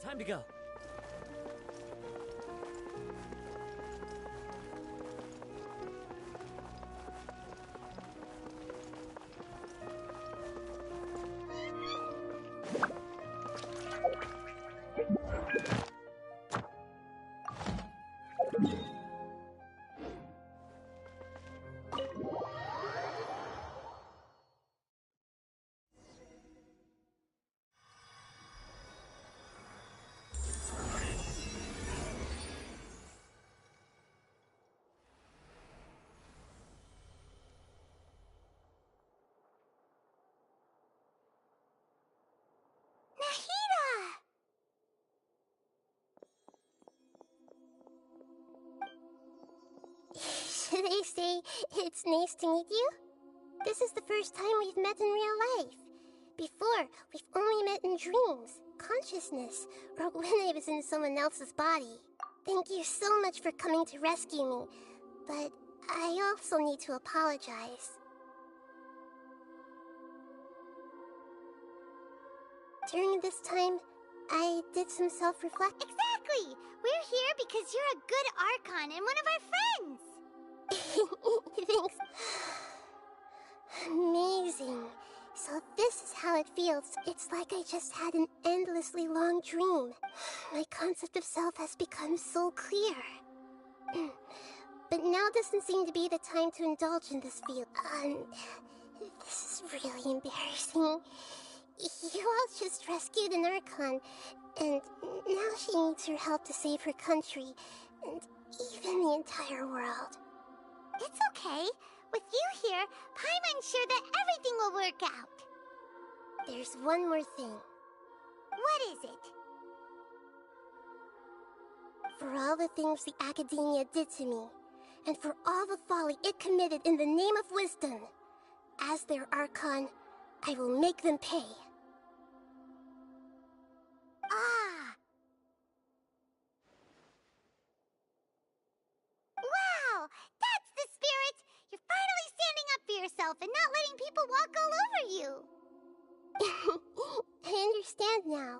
Time to go. Should I say, it's nice to meet you? This is the first time we've met in real life. Before, we've only met in dreams, consciousness, or when I was in someone else's body. Thank you so much for coming to rescue me, but I also need to apologize. During this time, I did some self-reflection. Exactly! We're here because you're a good Archon and one of our friends! Thanks. Amazing. So this is how it feels. It's like I just had an endlessly long dream. My concept of self has become so clear. But now doesn't seem to be the time to indulge in this feel. This is really embarrassing. You all just rescued an Archon, and now she needs your help to save her country, and even the entire world. It's okay. With you here, Paimon's sure that everything will work out. There's one more thing. What is it? For all the things the Academia did to me, and for all the folly it committed in the name of wisdom, as their Archon, I will make them pay. Ah! Wow! That's the spirit! You're finally standing up for yourself and not letting people walk all over you! I understand now.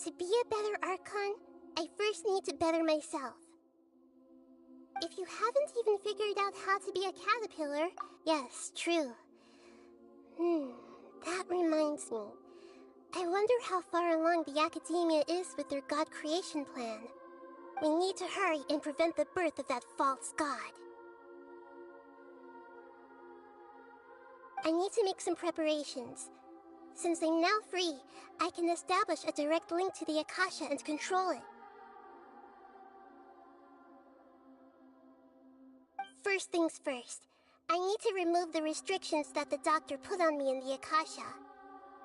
To be a better Archon, I first need to better myself. If you haven't even figured out how to be a caterpillar, yes, true. That reminds me. I wonder how far along the Academia is with their God creation plan. We need to hurry and prevent the birth of that false god. I need to make some preparations. Since I'm now free, I can establish a direct link to the Akasha and control it. First things first, I need to remove the restrictions that the doctor put on me in the Akasha.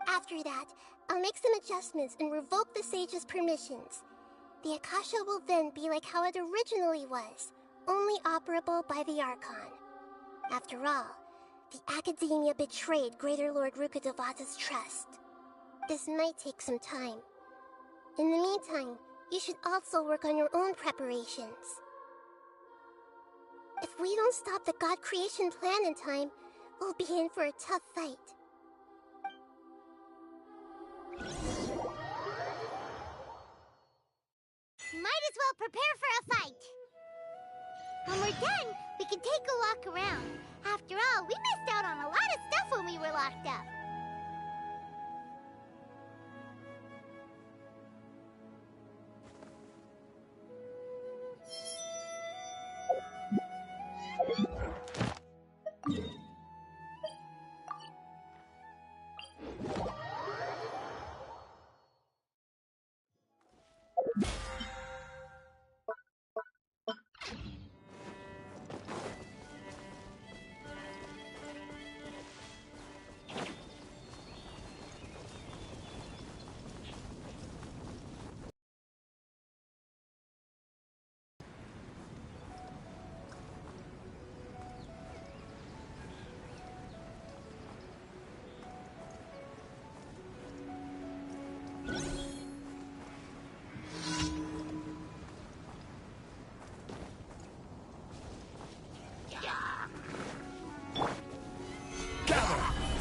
After that, I'll make some adjustments and revoke the sage's permissions. The Akasha will then be like how it originally was, only operable by the Archon. After all, the Academia betrayed Greater Lord Rukkhadevata's trust. This might take some time. In the meantime, you should also work on your own preparations. If we don't stop the God creation plan in time, we'll be in for a tough fight. Might as well prepare for a fight. When we're done, we can take a walk around. After all, we missed out on a lot of stuff when we were locked up.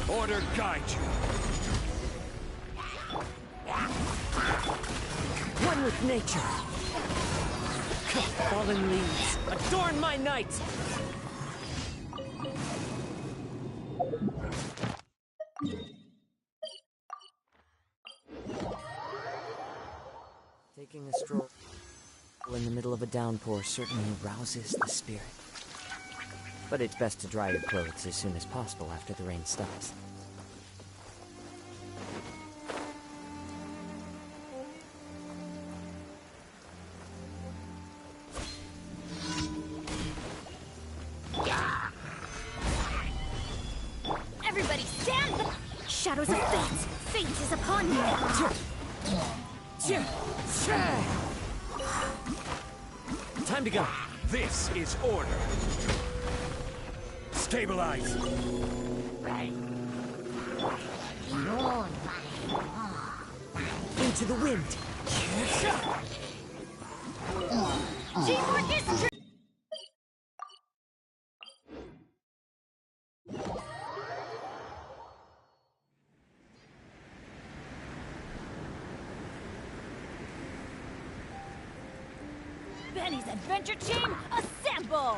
Order guide you. with nature. Fallen leaves, adorn my night! Taking a stroll in the middle of a downpour certainly rouses the spirit. But it's best to dry your clothes as soon as possible after the rain stops. Everybody stand back! Shadows of fate! Fate is upon you! Time to go! This is order. Stabilize. Into the wind! Teamwork is true! Benny's Adventure Chain, assemble!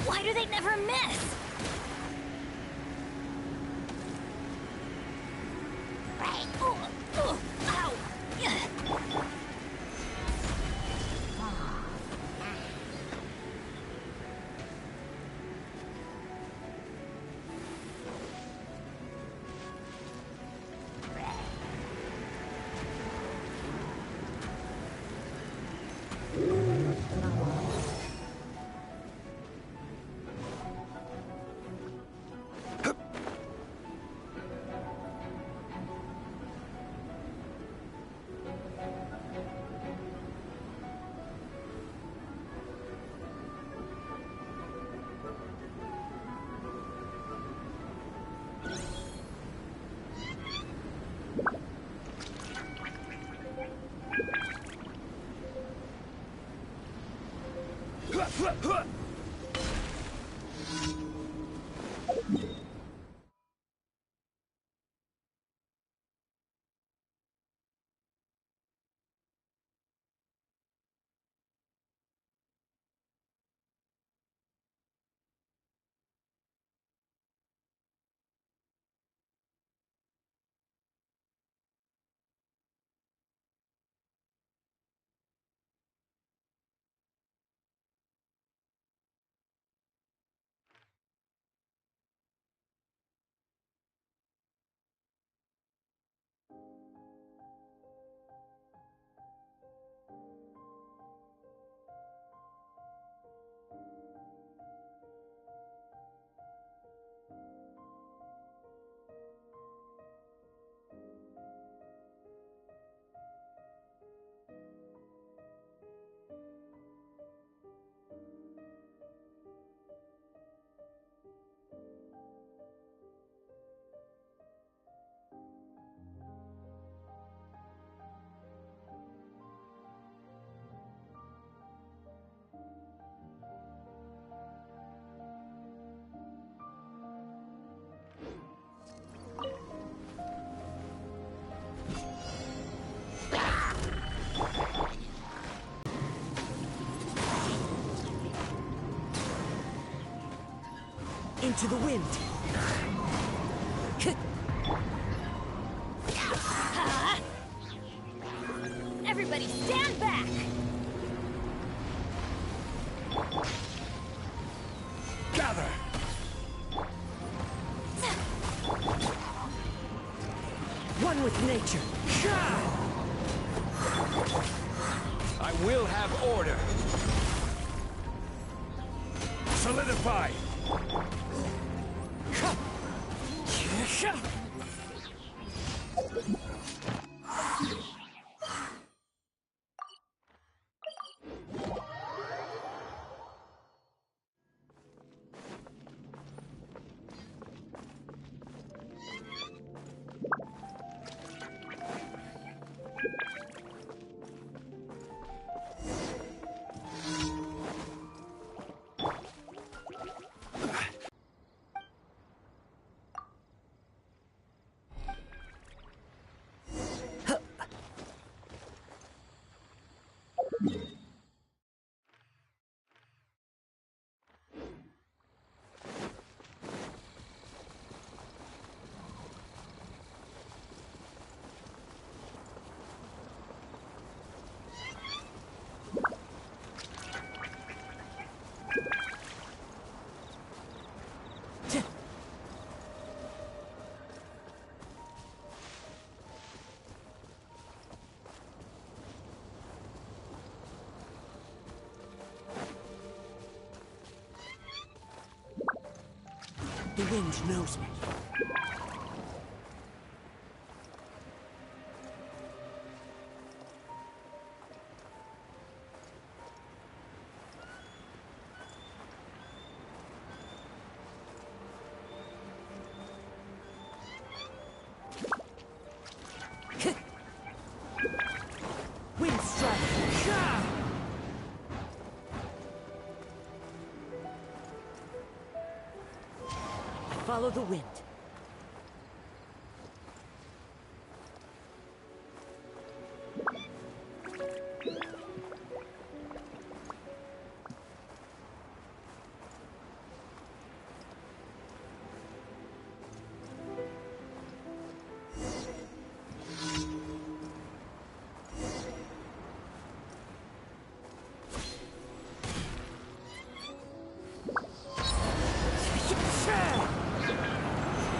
Why do they never miss? Ow! Into the wind! Everybody stand back! Gather. One with nature! I will have order. Solidify. The wind knows me. Wind strike! Follow the wind.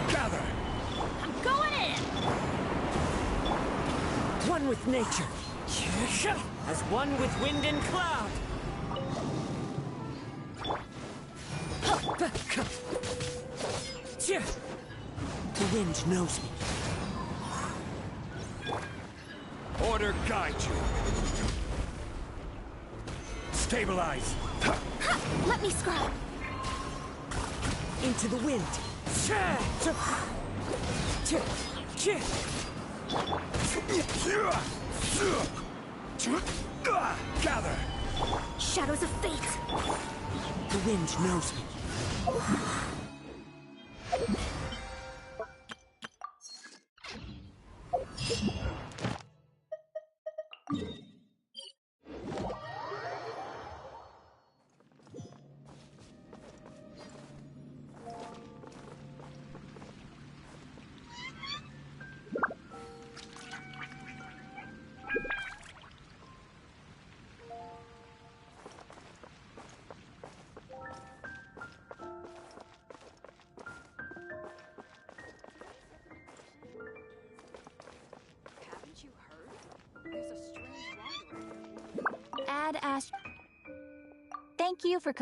Gather! I'm going in! One with nature. As one with wind and cloud. The wind knows me. Order guide you. Stabilize. Let me scrub. Into the wind. Gather! Shadows of fate. The wind knows me. Haven't you heard? There's a strange wanderer. Add Ash. Thank you for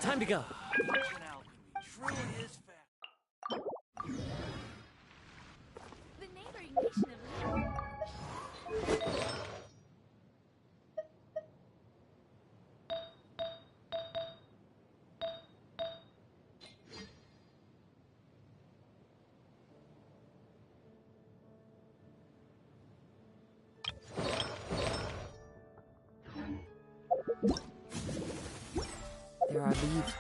Time to go. The neighboring nation of There are leaves.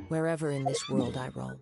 wherever in this world I roam.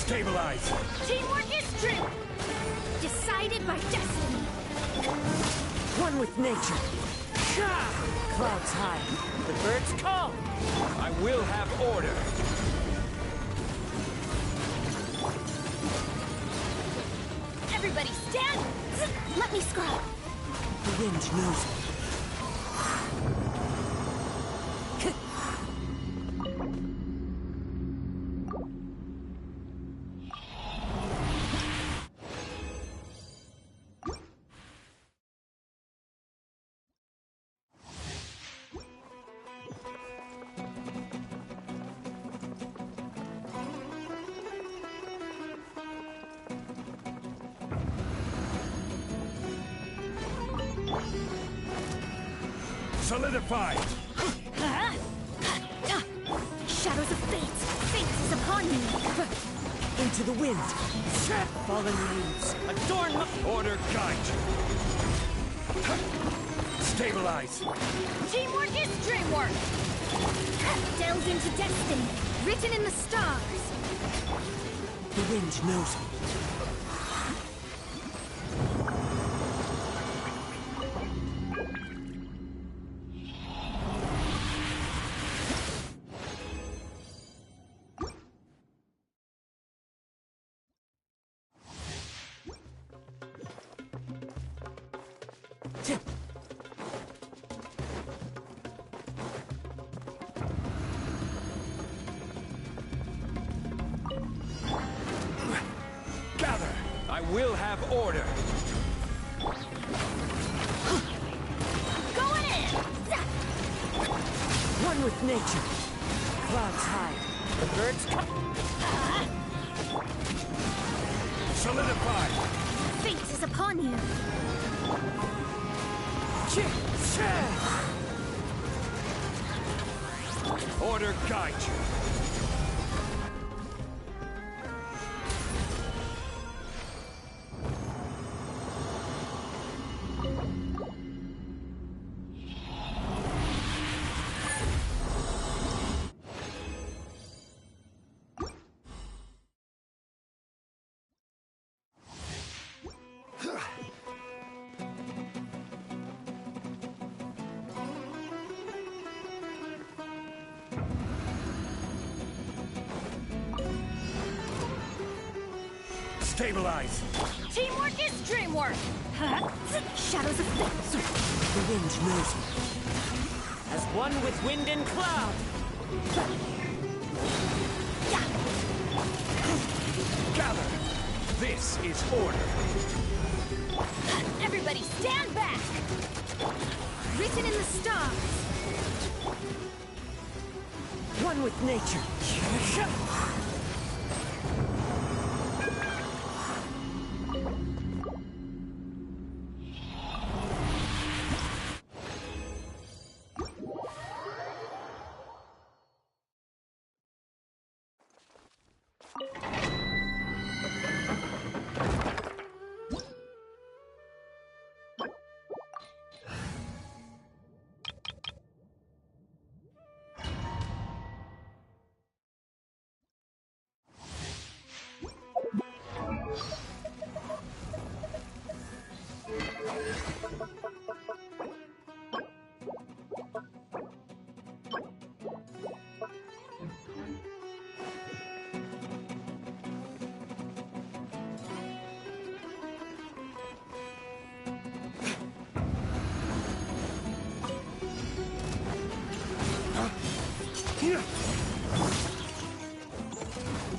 Stabilize! Teamwork is true! Decided by destiny! One with nature. Clouds high, the birds call. I will have order! Everybody stand! Let me scrub! The wind knows me. Solidified! Shadows of fate! Fate is upon me! Into the wind. Fallen leaves. Adorn my... Order guide you! Stabilize! Teamwork is dreamwork! Delved into destiny, written in the stars! The wind knows me. will have order. Going in! One with nature. Clouds hide. The birds come. Solidify. Fate is upon you. Order guide you. Stabilize. Teamwork is dreamwork. Shadows of fate. The wind knows me. As one with wind and cloud. Gather. This is order. Everybody stand back. Written in the stars. One with nature.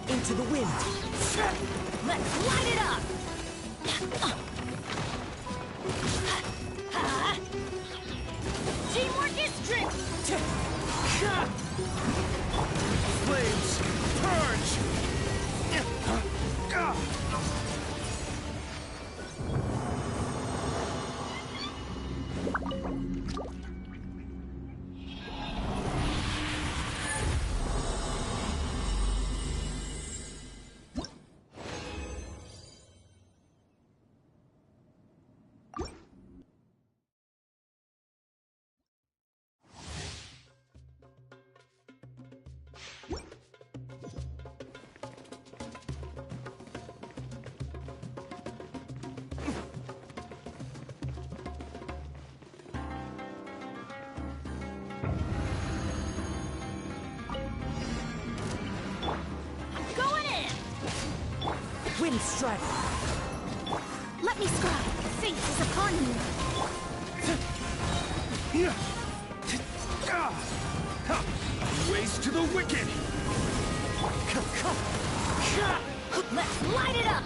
Into the wind. Let's light it up. Teamwork is dream. Flames, purge! Wind strike. Let me scribe. Fate is upon you. Waste to the wicked! Let's light it up.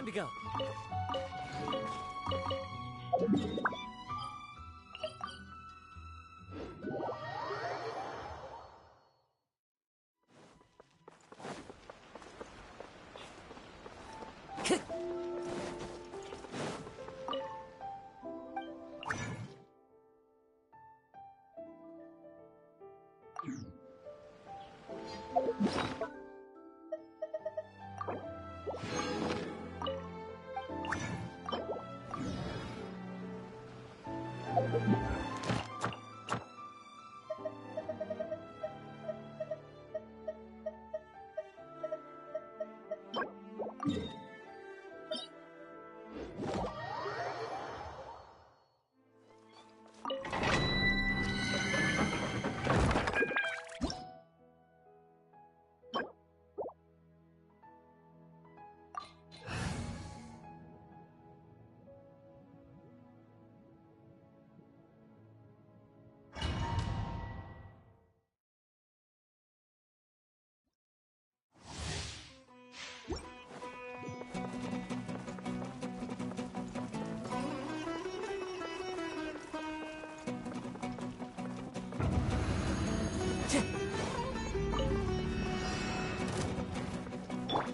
to go.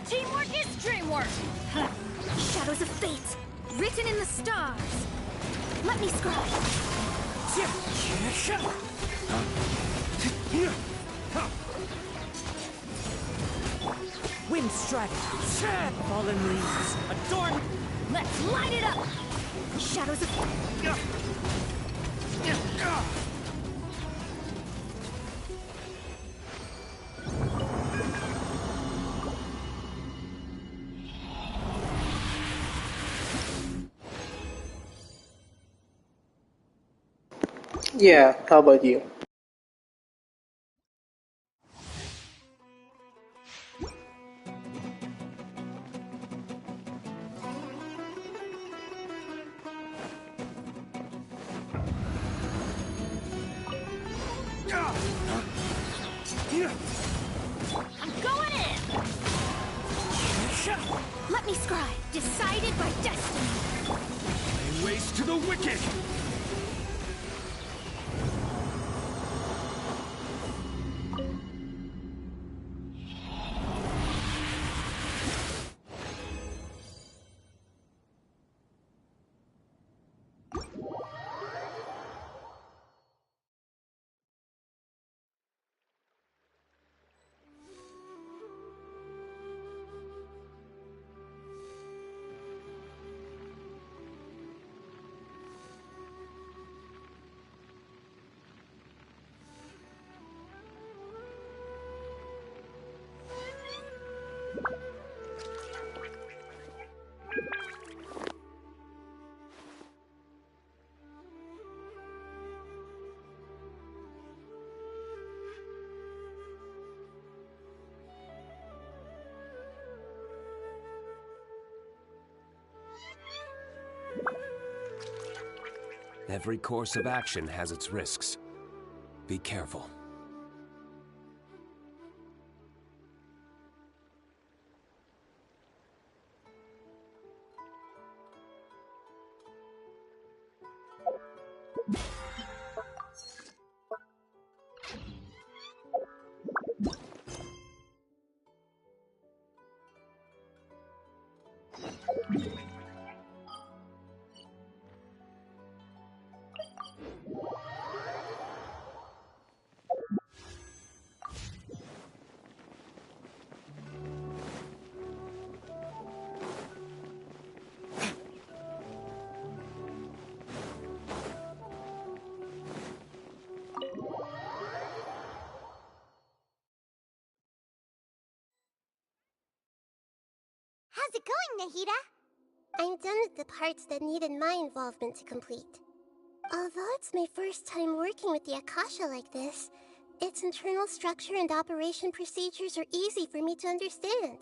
Teamwork is dreamwork! Shadows of fate, written in the stars. Let me scribe. Wind strike. Fallen leaves. Adorn. Let's light it up! Shadows of... Yeah, how about you? I'm going in! Let me scribe. Decided by destiny. Lay waste to the wicked! Every course of action has its risks. Be careful. How's it going, Nahida? I'm done with the parts that needed my involvement to complete. Although it's my first time working with the Akasha like this, its internal structure and operation procedures are easy for me to understand.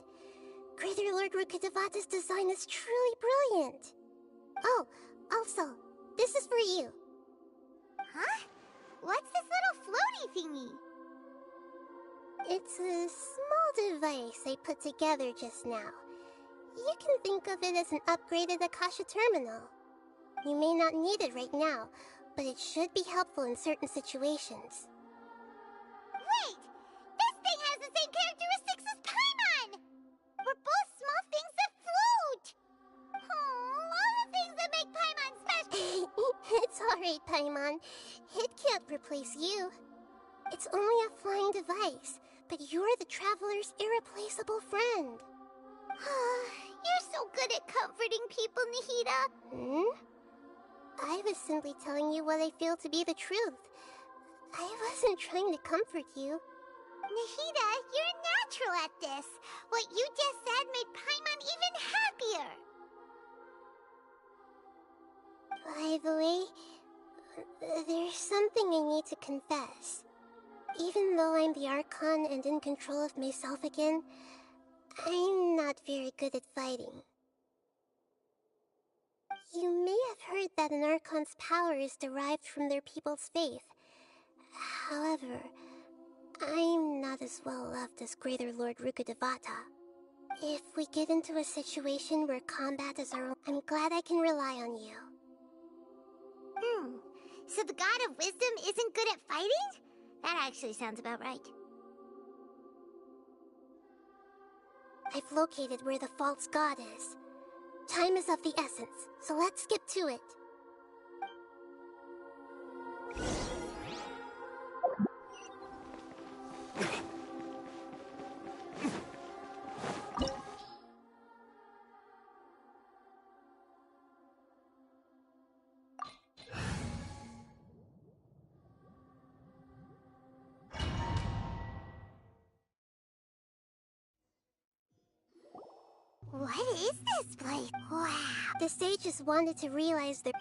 Greater Lord Rukkhadevata's design is truly brilliant. Oh, also, this is for you. Huh? What's this little floaty thingy? It's a small device I put together just now. You can think of it as an upgraded Akasha terminal. You may not need it right now, but it should be helpful in certain situations. Wait! This thing has the same characteristics as Paimon! We're both small things that float! Oh, all the things that make Paimon special! It's alright, Paimon. It can't replace you. It's only a flying device, but you're the traveler's irreplaceable friend. You're so good at comforting people, Nahida. Hmm? I was simply telling you what I feel to be the truth. I wasn't trying to comfort you. Nahida, you're natural at this. What you just said made Paimon even happier. By the way, there's something I need to confess. Even though I'm the Archon and in control of myself again, I'm not very good at fighting. You may have heard that an Archon's power is derived from their people's faith. However, I'm not as well loved as Greater Lord Rukkhadevata. If we get into a situation where combat is our own, I'm glad I can rely on you. So the God of Wisdom isn't good at fighting? That actually sounds about right. I've located where the false god is. Time is of the essence, so let's skip to it. What is this place? Wow. The sages wanted to realize their...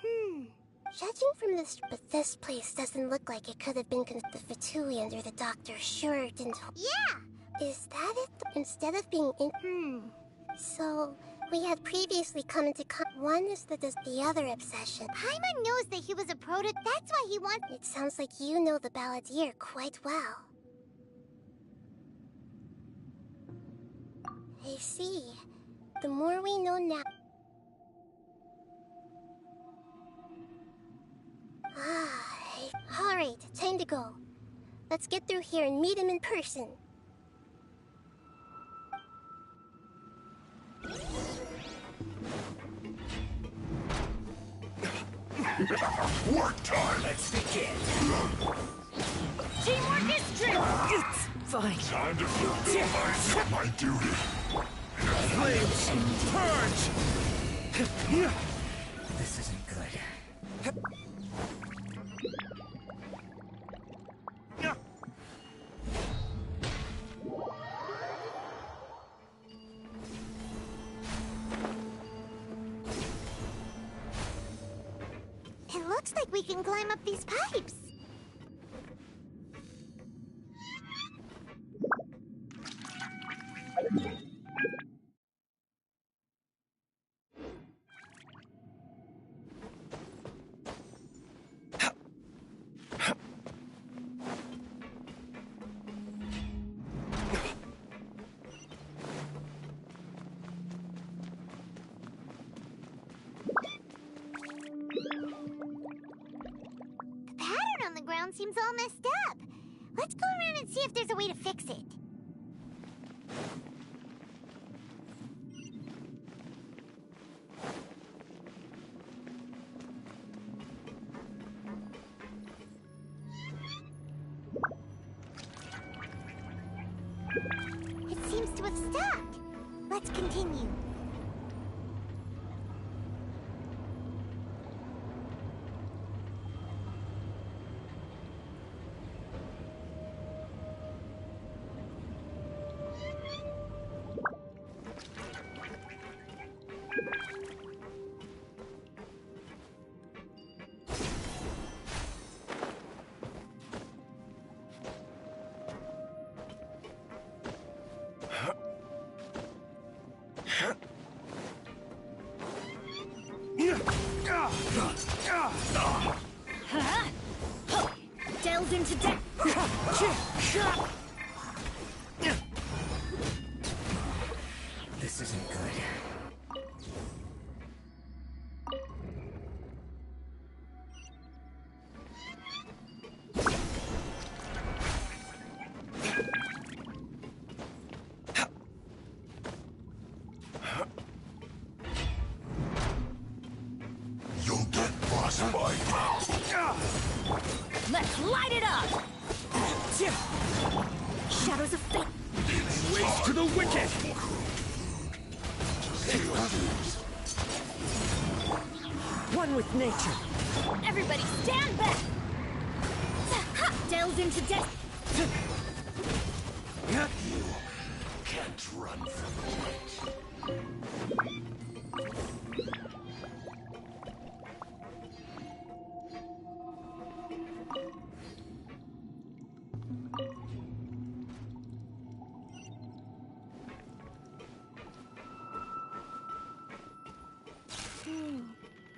Judging from this... But this place doesn't look like it could have been the Fatui under the doctor sure didn't... Yeah! Is that it? Instead of being in... So, we had previously come into one is the other obsession. Paimon knows that he was a proto... That's why he wants... It sounds like you know the Balladeer quite well. I see. The more we know now... Alright, time to go. Let's get through here and meet him in person. Work time! Let's begin! Teamwork is dreamwork! It's fine. Time to fulfill my duty! Flames! Purge! This isn't good. It looks like we can climb up these pipes. Seems all messed up. Let's go around and see if there's a way to fix it. It seems to have stuck. Let's continue. Delve into depth. This isn't good. Let's light it up! Shadows of fate. Ways to the wicked! One with nature. Everybody stand back! Delves into death. You can't run from it.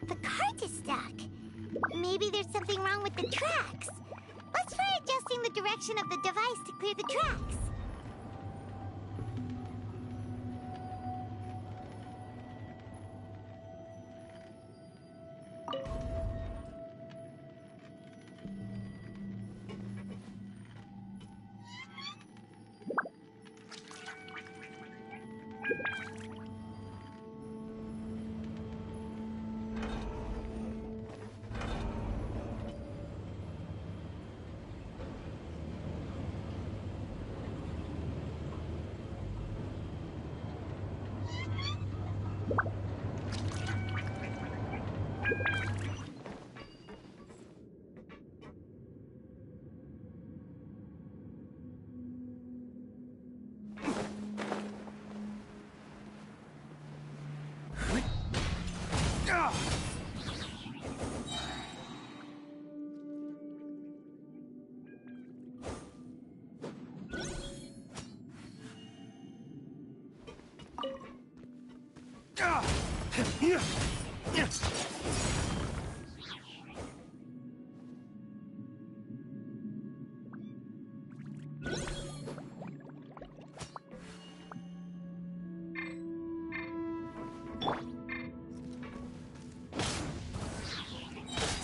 The cart is stuck. Maybe there's something wrong with the tracks. Let's try adjusting the direction of the device to clear the tracks.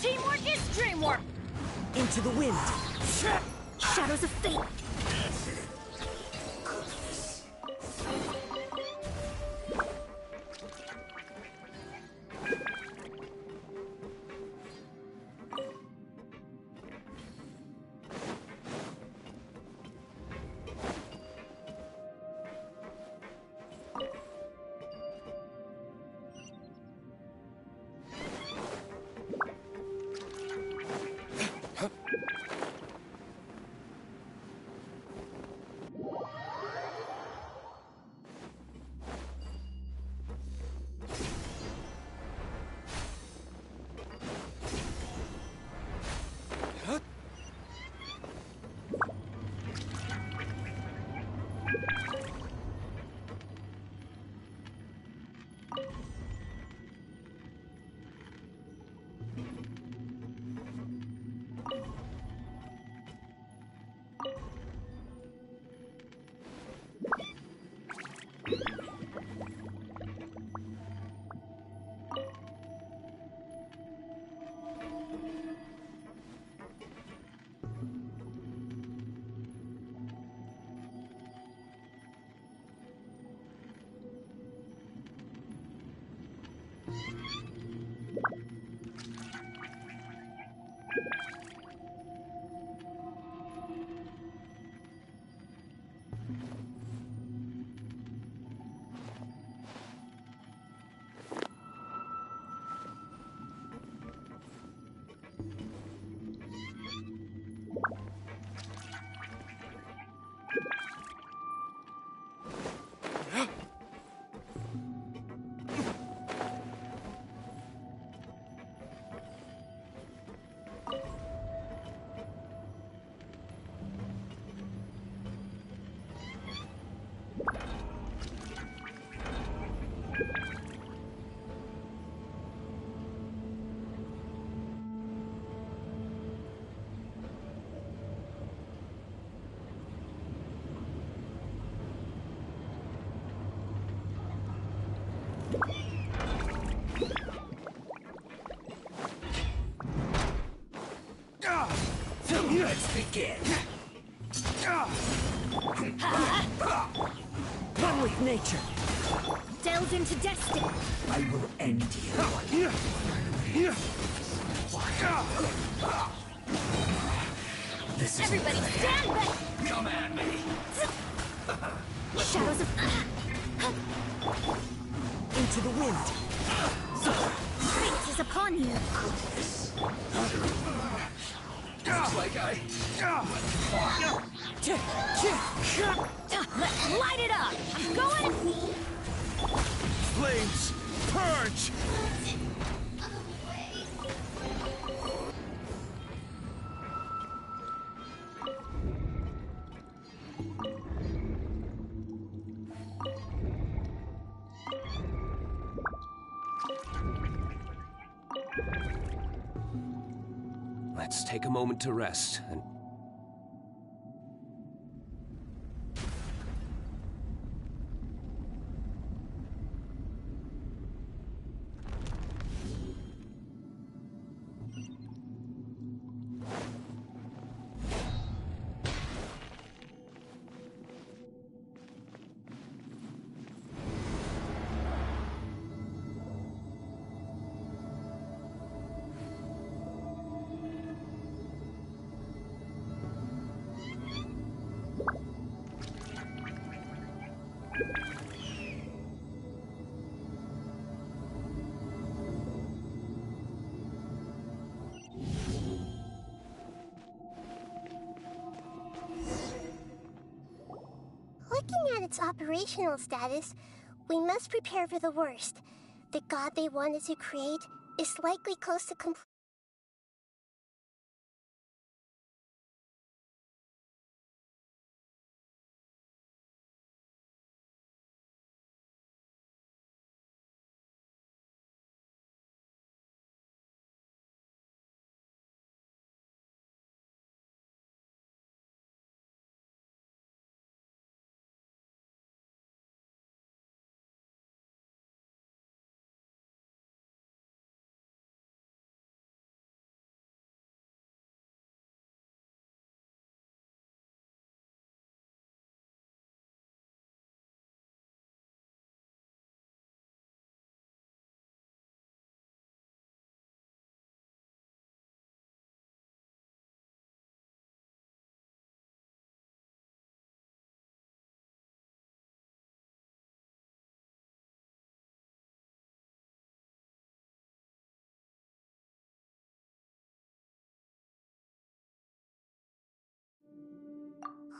Teamwork is dreamwork! Into the wind. Shadows of fate. Let's begin. One with nature. Delves into destiny. I will end you. Everybody stand back! Come at me. Shadows of... Into the wind. Fate is upon you. Looks like Light it up! I'm going... Flames, purge! Let's take a moment to rest and... Looking at its operational status, we must prepare for the worst. The god they wanted to create is likely close to complete.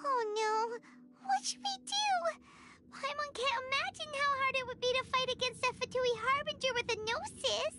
Oh no, what should we do? Paimon can't imagine how hard it would be to fight against a Fatui Harbinger with a Gnosis.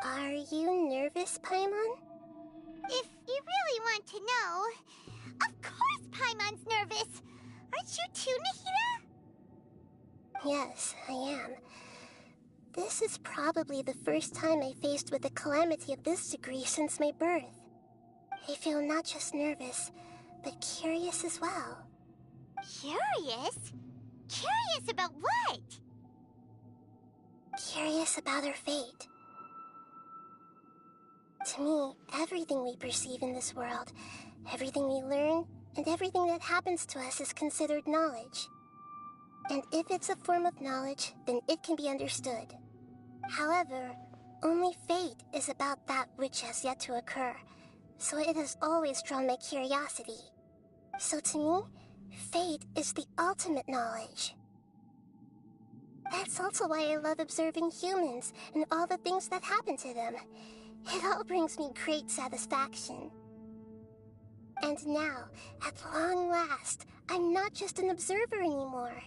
Are you nervous, Paimon? If you really want to know, of course Paimon's nervous. Aren't you too, Nahida? Yes, I am. This is probably the first time I faced with a calamity of this degree since my birth. I feel not just nervous, but curious as well. Curious? Curious about what? Curious about her fate. To me, everything we perceive in this world, everything we learn, and everything that happens to us is considered knowledge. And if it's a form of knowledge, then it can be understood. However, only fate is about that which has yet to occur, so it has always drawn my curiosity. So to me, fate is the ultimate knowledge. That's also why I love observing humans and all the things that happen to them. It all brings me great satisfaction. And now, at long last, I'm not just an observer anymore.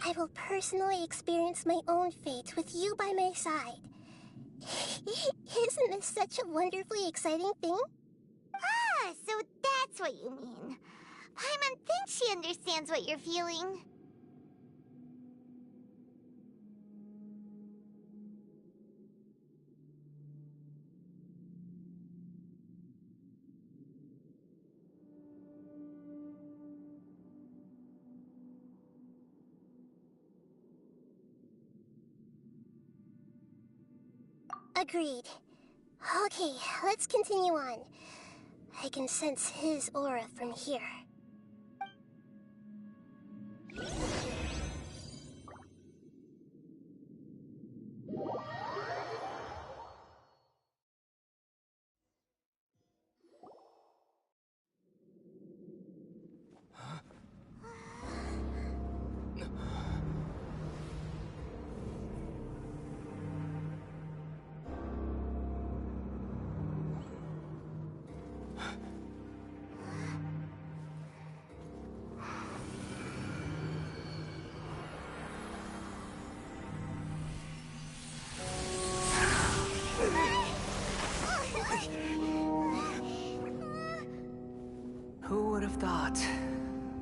I will personally experience my own fate with you by my side. Isn't this such a wonderfully exciting thing? Ah, so that's what you mean. Paimon thinks she understands what you're feeling. Agreed. Okay, let's continue on. I can sense his aura from here. Who would have thought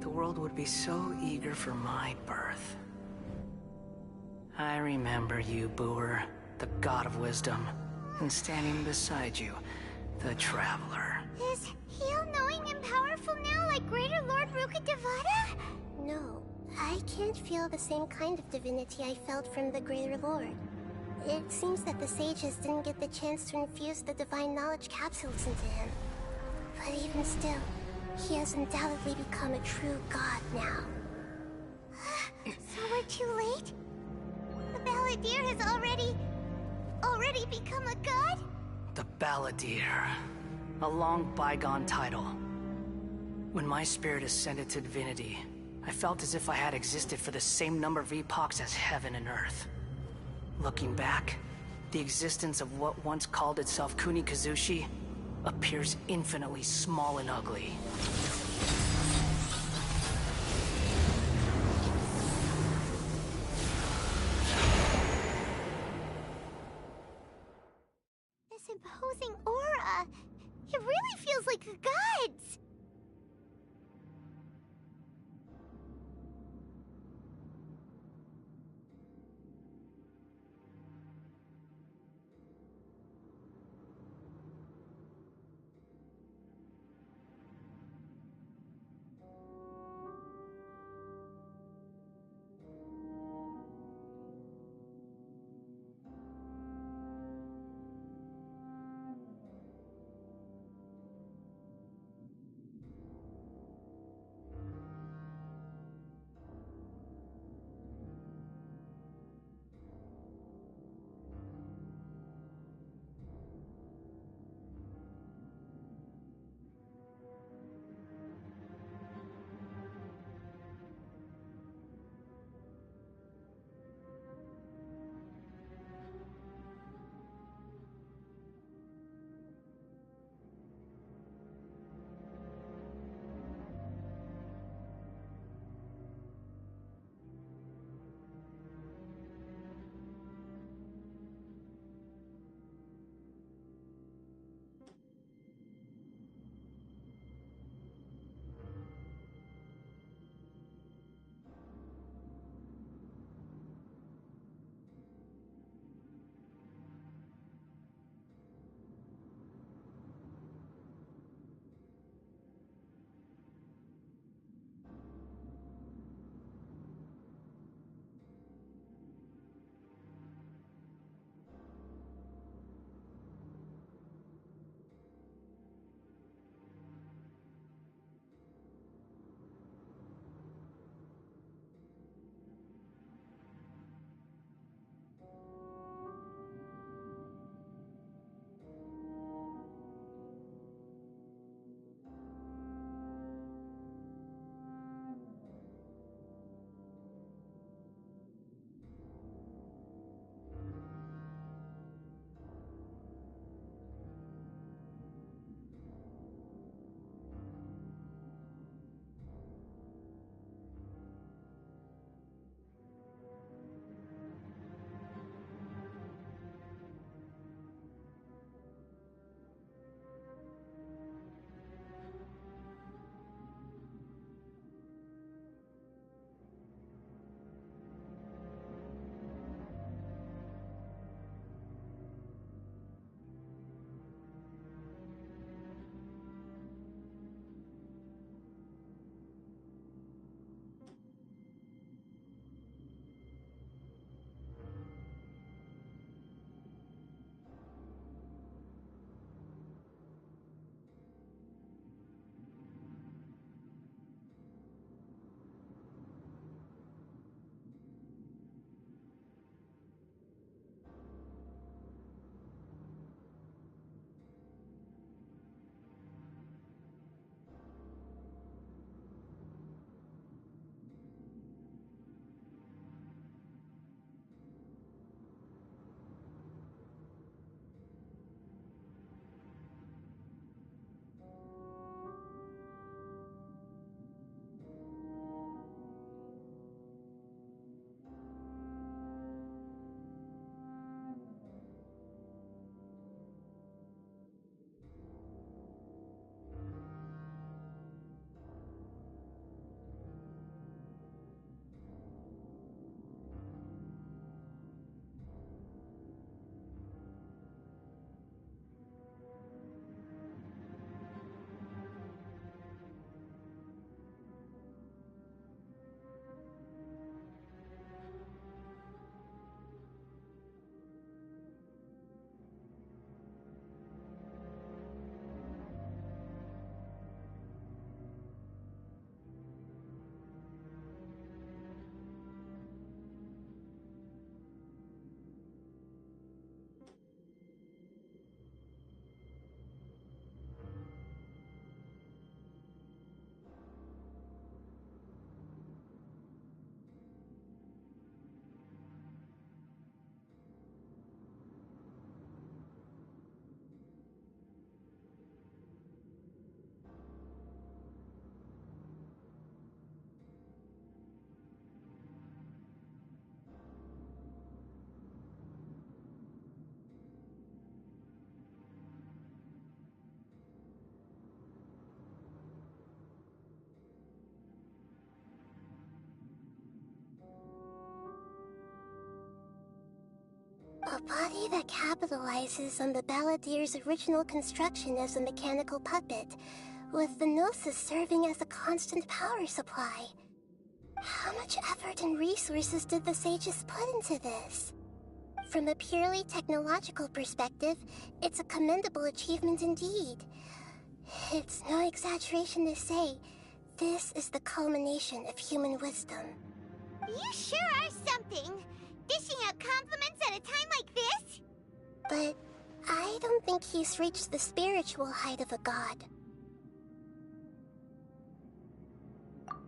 the world would be so eager for my birth? I remember you, Booer, the god of wisdom, and standing beside you, the traveler. Is he all-knowing and powerful now like Greater Lord Rukkhadevata? No, I can't feel the same kind of divinity I felt from the Greater Lord. It seems that the sages didn't get the chance to infuse the divine knowledge capsules into him. But even still, he has undoubtedly become a true god now. So we're too late? The Balladeer has already become a god? The Balladeer. A long bygone title. When my spirit ascended to divinity, I felt as if I had existed for the same number of epochs as heaven and earth. Looking back, the existence of what once called itself Kunikazushi appears infinitely small and ugly. This imposing aura, it really feels like a god's. body that capitalizes on the Balladeer's original construction as a mechanical puppet, with the Gnosis serving as a constant power supply. How much effort and resources did the sages put into this? From a purely technological perspective, it's a commendable achievement indeed. It's no exaggeration to say, this is the culmination of human wisdom. You sure are something! Dishing out compliments at a time like this? But I don't think he's reached the spiritual height of a god.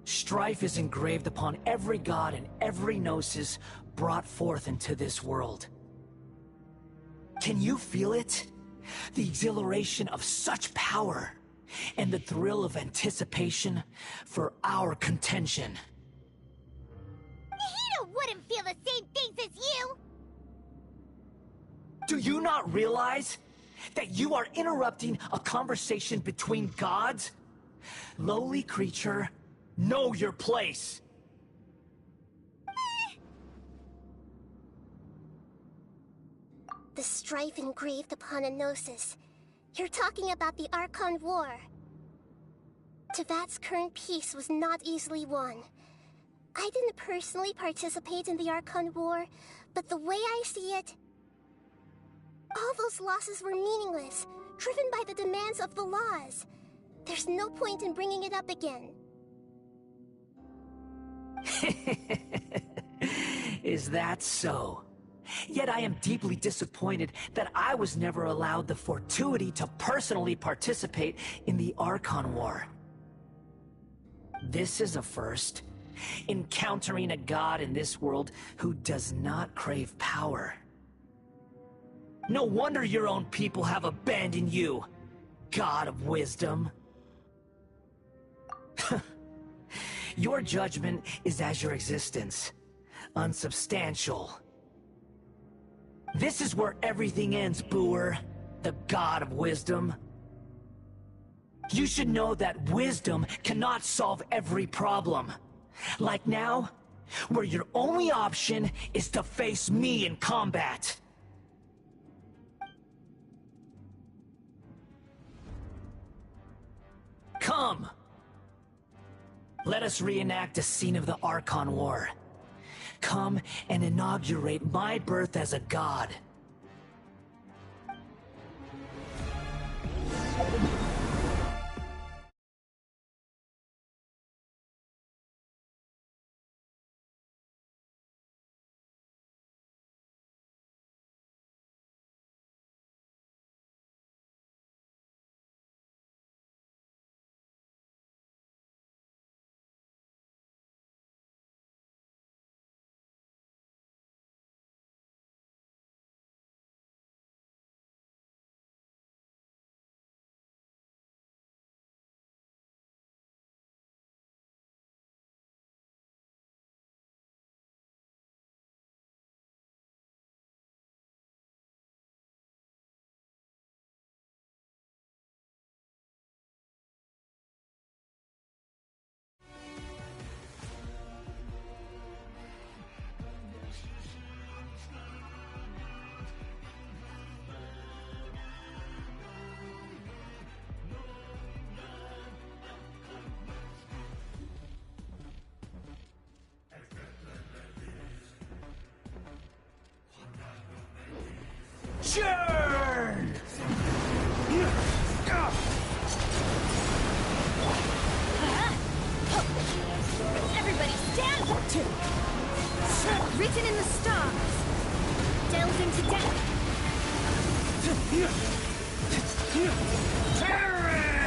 Strife is engraved upon every god and every gnosis brought forth into this world. Can you feel it? The exhilaration of such power, and the thrill of anticipation for our contention. Hito wouldn't feel the same things as you! Do you not realize that you are interrupting a conversation between gods? Lowly creature, know your place! The strife engraved upon a Gnosis. You're talking about the Archon War. Tevat's current peace was not easily won. I didn't personally participate in the Archon War, but the way I see it, all those losses were meaningless, driven by the demands of the laws. There's no point in bringing it up again. Is that so? Yet I am deeply disappointed that I was never allowed the fortuity to personally participate in the Archon War. This is a first. Encountering a god in this world who does not crave power. No wonder your own people have abandoned you, God of Wisdom. Your judgment is as your existence, unsubstantial. This is where everything ends, Booer, the God of Wisdom. You should know that wisdom cannot solve every problem. Like now, where your only option is to face me in combat. Come! Let us reenact a scene of the Archon War. Come and inaugurate my birth as a god. Churn! Everybody stand! Written in the stars, delved into death.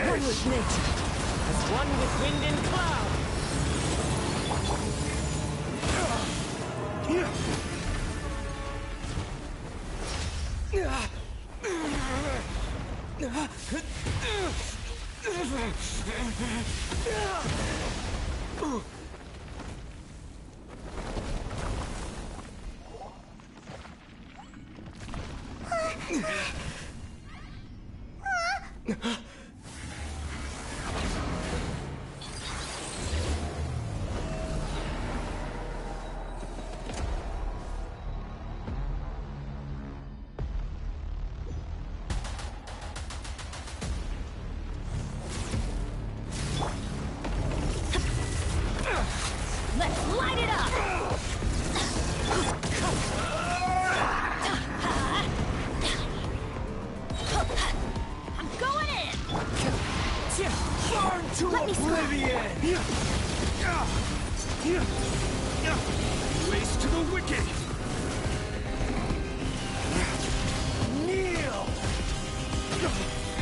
One with nature, as one with wind and cloud. To Let me oblivion! Race to the wicked! Kneel!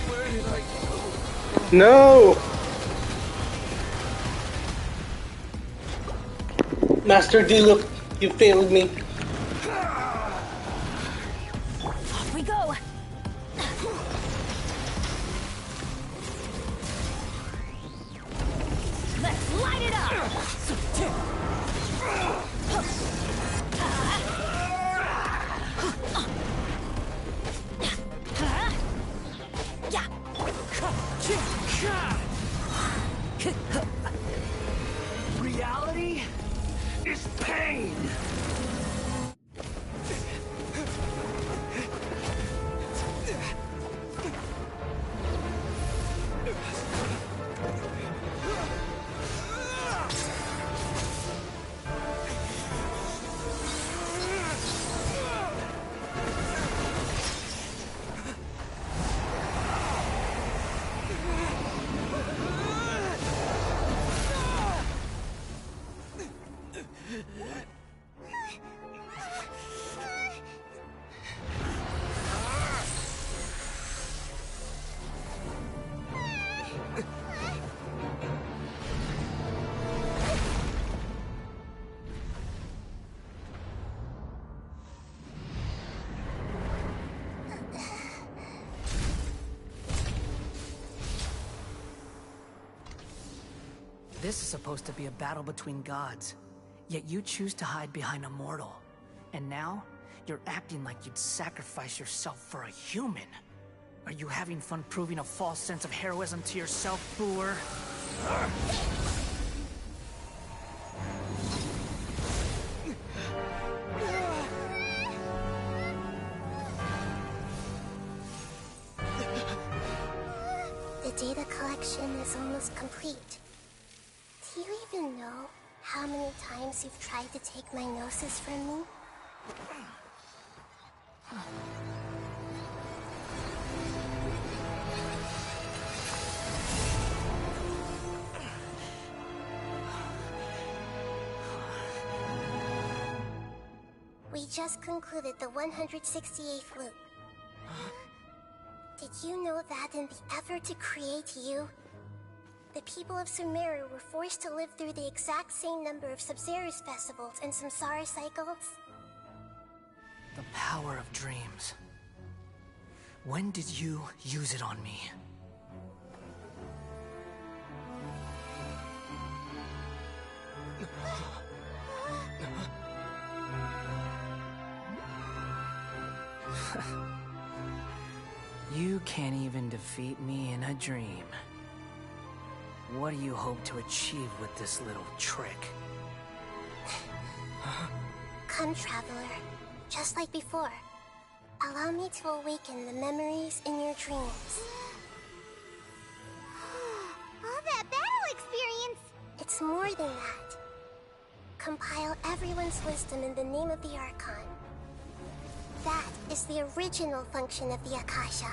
Where did I go? No! Master D, look, you failed me. Off we go. Let's light it up. Reality is pain! This is supposed to be a battle between gods, yet you choose to hide behind a mortal. And now, you're acting like you'd sacrifice yourself for a human. Are you having fun proving a false sense of heroism to yourself, Boor? The data collection is almost complete. Do you even know how many times you've tried to take my gnosis from me? We just concluded the 168th loop. Did you know that in the effort to create you, the people of Sumeru were forced to live through the exact same number of Sabzeruz festivals and samsara cycles? The power of dreams. When did you use it on me? You can't even defeat me in a dream. What do you hope to achieve with this little trick? Come, Traveler. Just like before. Allow me to awaken the memories in your dreams. All that battle experience! It's more than that. Compile everyone's wisdom in the name of the Archon. That is the original function of the Akasha.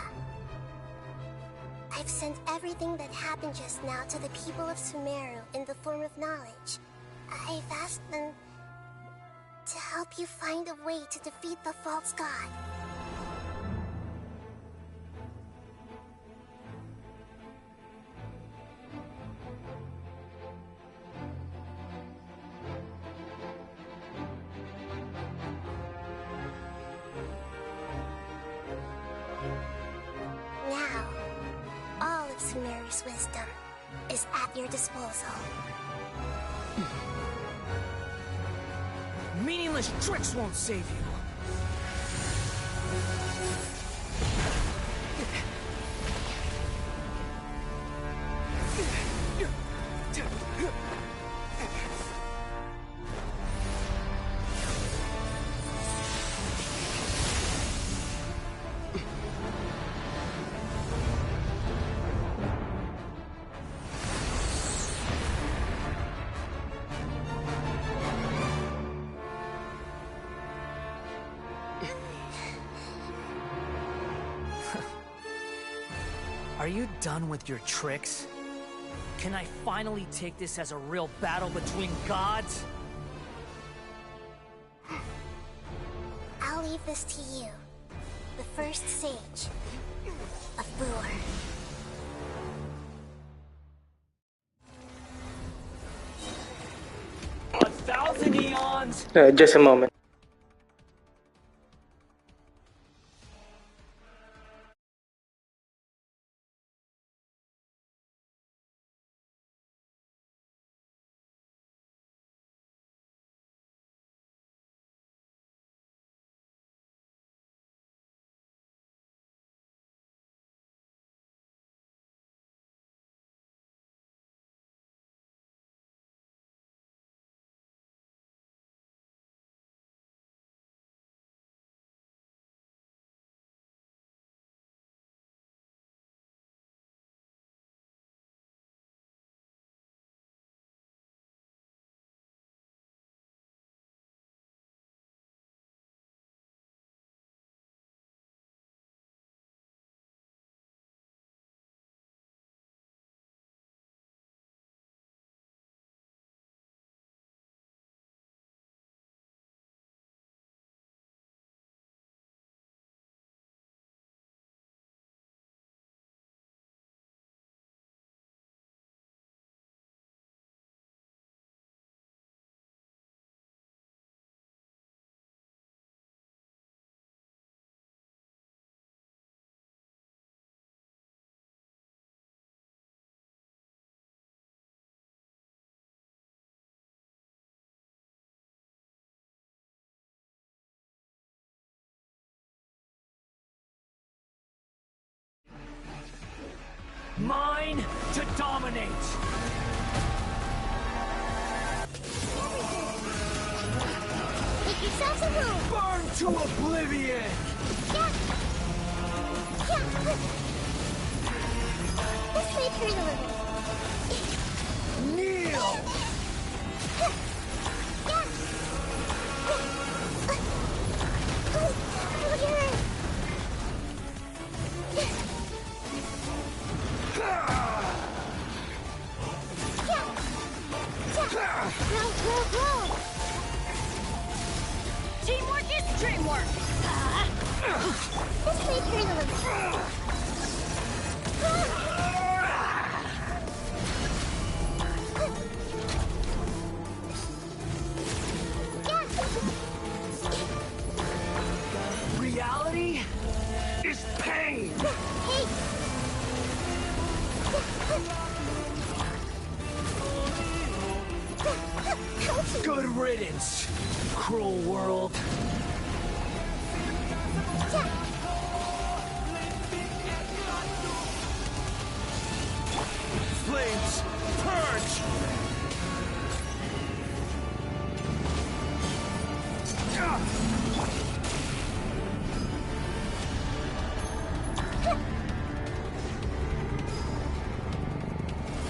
I've sent everything that happened just now to the people of Sumeru in the form of knowledge. I've asked them to help you find a way to defeat the false god. Now, all of Sumeru's wisdom is at your disposal. Meaningless tricks won't save you. Are you done with your tricks? Can I finally take this as a real battle between gods? I'll leave this to you. The first sage of Boor. 1,000 eons! Just a moment. Mine to dominate! Make yourselves a room! Burn to oblivion! This may hurt a little. Kneel! Teamwork is dreamwork! This may hurt a little. Reality is pain! Hey! Good riddance, cruel world. Flames, purge!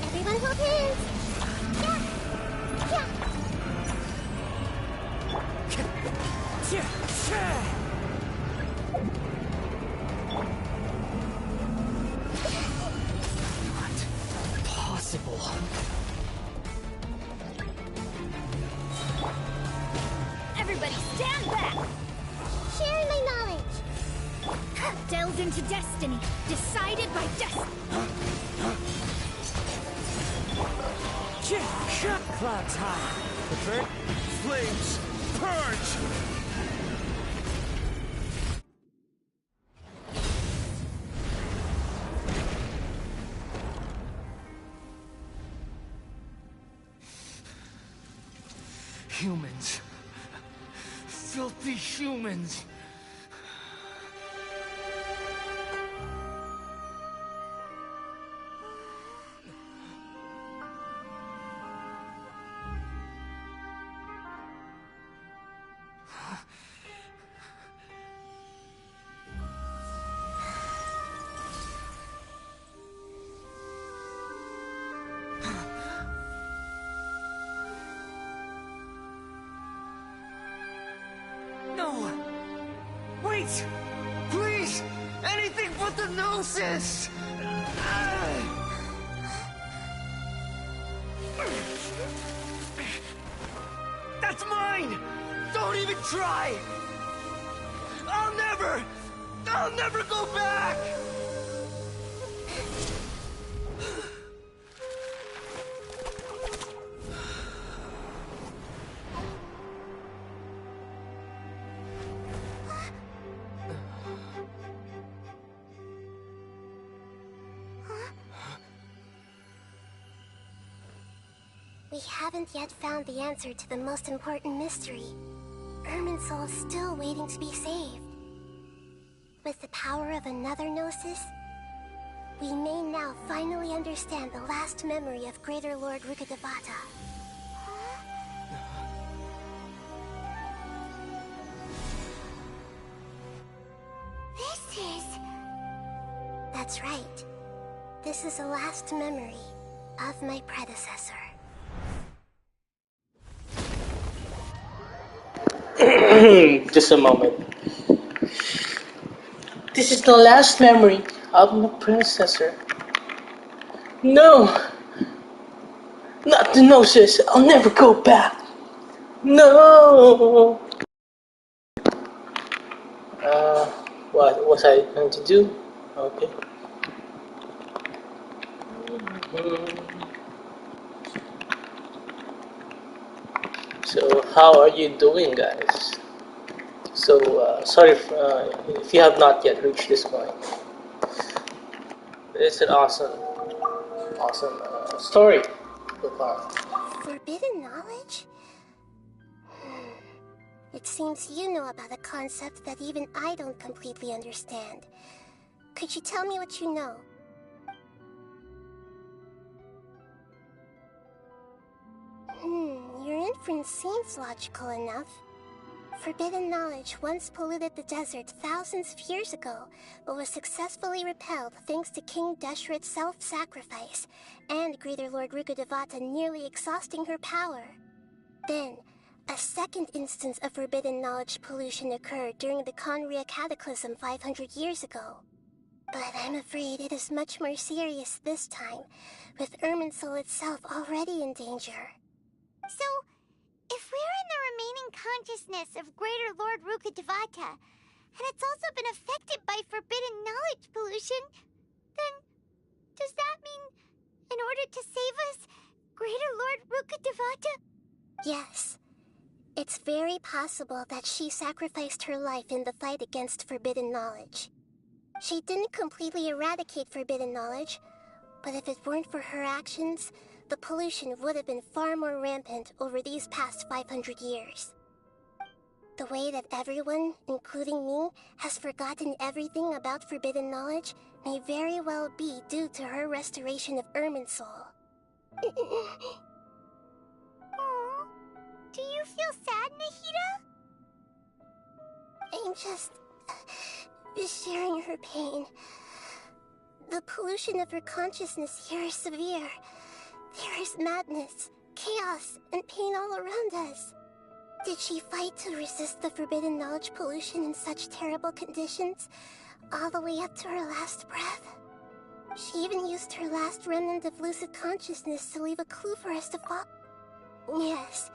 Everyone hold hands! Not possible. Everybody stand back! Sharing my knowledge! Delved into destiny, decided by destiny. Clouds high. The bird Flames, purge! Humans. Filthy humans. No! Wait! Please! Anything but the gnosis! even try! I'll never go back! We haven't yet found the answer to the most important mystery. Irminsul is still waiting to be saved. With the power of another Gnosis, we may now finally understand the last memory of Greater Lord Rukkhadevata. This is... That's right. This is the last memory of my predecessor. Just a moment. This is the last memory of my predecessor. No! Not the Gnosis! I'll never go back! No! What was I going to do? Okay. So, how are you doing, guys? So, sorry if you have not yet reached this point. It's an awesome story so far. Forbidden knowledge? It seems you know about a concept that even I don't completely understand. Could you tell me what you know? Your inference seems logical enough. Forbidden knowledge once polluted the desert thousands of years ago, but was successfully repelled thanks to King Deshret's self-sacrifice, and Greater Lord Rukkhadevata nearly exhausting her power. Then, a second instance of forbidden knowledge pollution occurred during the Conria Cataclysm 500 years ago. But I'm afraid it is much more serious this time, with Irminsul itself already in danger. So, if we're in the remaining consciousness of Greater Lord Rukkhadevata, and it's also been affected by forbidden knowledge pollution, then does that mean, in order to save us, Greater Lord Rukkhadevata? Yes. It's very possible that she sacrificed her life in the fight against forbidden knowledge. She didn't completely eradicate forbidden knowledge, but if it weren't for her actions, the pollution would have been far more rampant over these past 500 years. The way that everyone, including me, has forgotten everything about forbidden knowledge may very well be due to her restoration of Irminsul. Aww. Do you feel sad, Nahida? I'm just sharing her pain. The pollution of her consciousness here is severe. There is madness, chaos, and pain all around us. Did she fight to resist the forbidden knowledge pollution in such terrible conditions, all the way up to her last breath? She even used her last remnant of lucid consciousness to leave a clue for us to follow. Yes,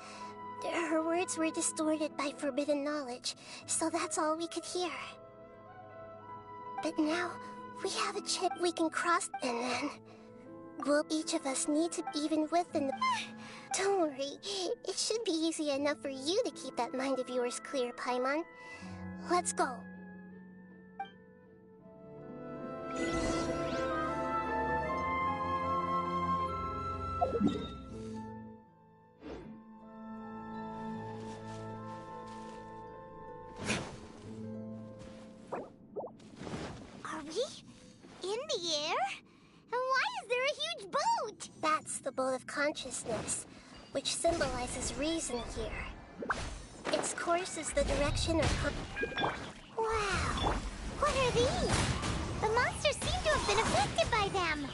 her words were distorted by forbidden knowledge, so that's all we could hear. But now, we have a chip we can cross, and then will each of us need to even within the... Don't worry, it should be easy enough for you to keep that mind of yours clear, Paimon. Let's go. Are we in the air? And why is there a huge boat? That's the boat of consciousness, which symbolizes reason here. Its course is the direction of... Wow! What are these? The monsters seem to have been affected by them.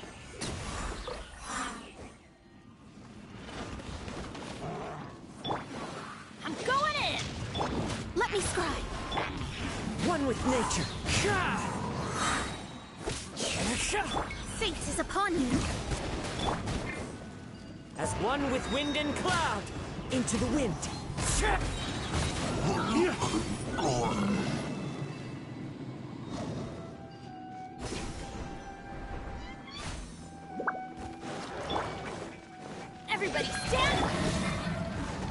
I'm going in! Let me scribe! One with nature. Fate is upon you! As one with wind and cloud. Into the wind. Everybody stand!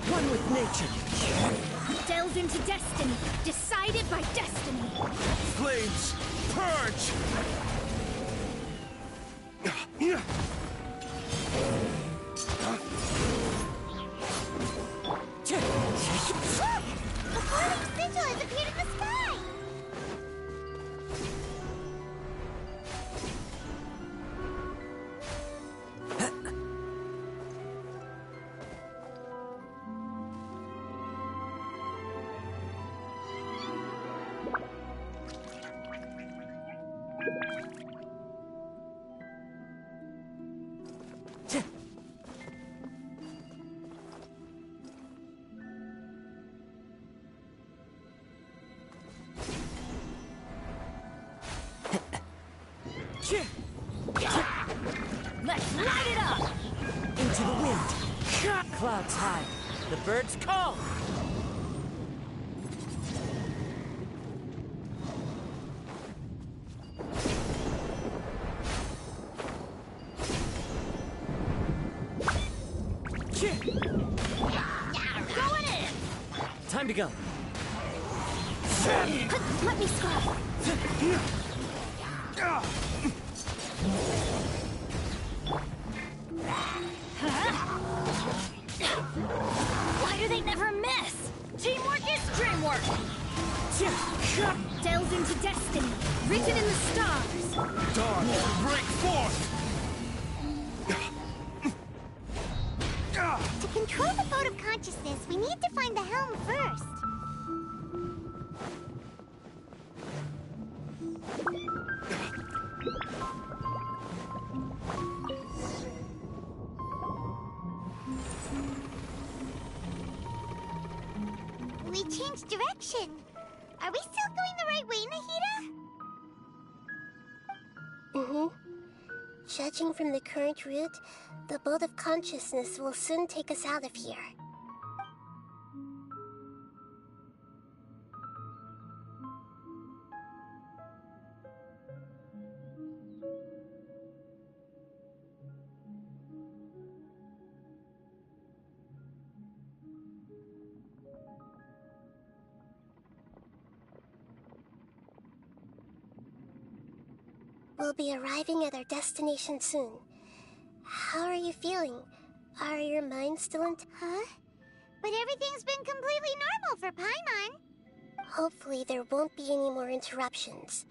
One with nature. Delve into destiny, decided by destiny. Flames, purge! A floating sigil has appeared in the sky! Let's light it up! Into the wind. Clouds high. The birds call. Going in! Time to go. Let me score. Why do they never miss? Teamwork is dreamwork! Delve into destiny, written in the stars. Dawn, break forth! To control the boat of consciousness, we need to find the helm first. We changed direction. Are we still going the right way, Nahida? Mm-hmm. Judging from the current route, the boat of consciousness will soon take us out of here. We'll be arriving at our destination soon. How are you feeling? Are your minds still in... Huh? But everything's been completely normal for Paimon. Hopefully there won't be any more interruptions.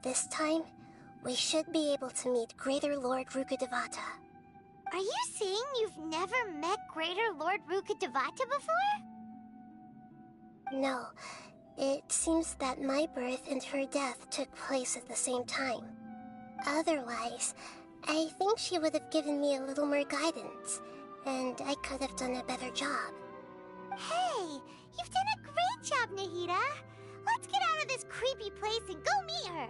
This time, we should be able to meet Greater Lord Rukkhadevata. Are you saying you've never met Greater Lord Rukkhadevata before? No. It seems that my birth and her death took place at the same time. Otherwise, I think she would have given me a little more guidance, and I could have done a better job. Hey, you've done a great job, Nahida. Let's get out of this creepy place and go meet her.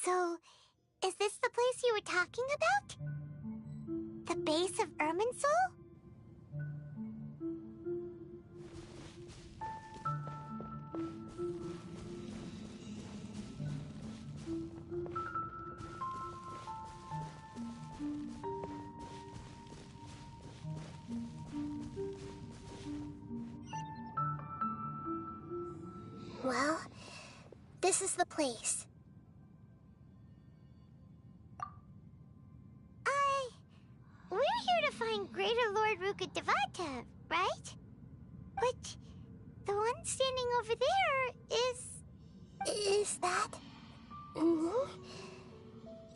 So, is this the place you were talking about? The base of Irminsul? Well, this is the place. We're here to find Greater Lord Rukkhadevata, right? But the one standing over there is... Is that... me?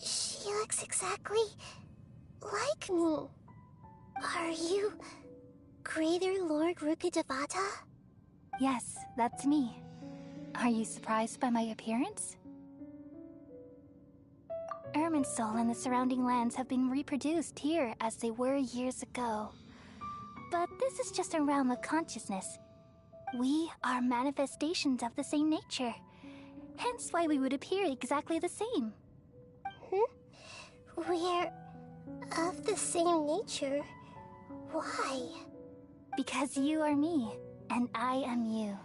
She looks exactly like me. Are you Greater Lord Rukkhadevata? Yes, that's me. Are you surprised by my appearance? Irminsul and the surrounding lands have been reproduced here as they were years ago. But this is just a realm of consciousness. We are manifestations of the same nature. Hence why we would appear exactly the same. We're of the same nature. Why? Because you are me, and I am you.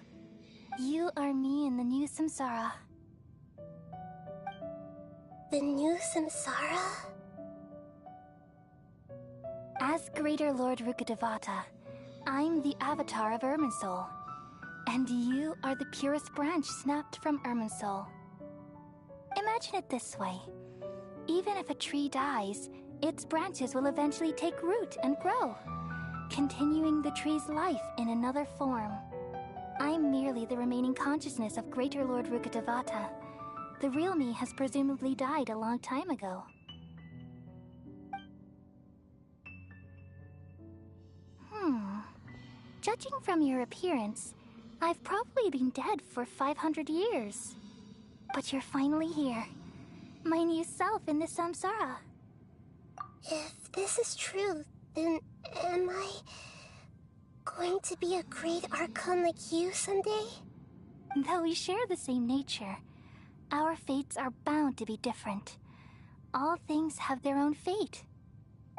You are me in the new samsara. The new samsara? As Greater Lord Rukkhadevata, I'm the avatar of Irminsul. And you are the purest branch snapped from Irminsul. Imagine it this way. Even if a tree dies, its branches will eventually take root and grow, continuing the tree's life in another form. I'm merely the remaining consciousness of Greater Lord Rukkhadevata. The real me has presumably died a long time ago. Judging from your appearance, I've probably been dead for 500 years. But you're finally here. My new self in the samsara. If this is true, then am I going to be a great Archon like you someday? Though we share the same nature, our fates are bound to be different. All things have their own fate.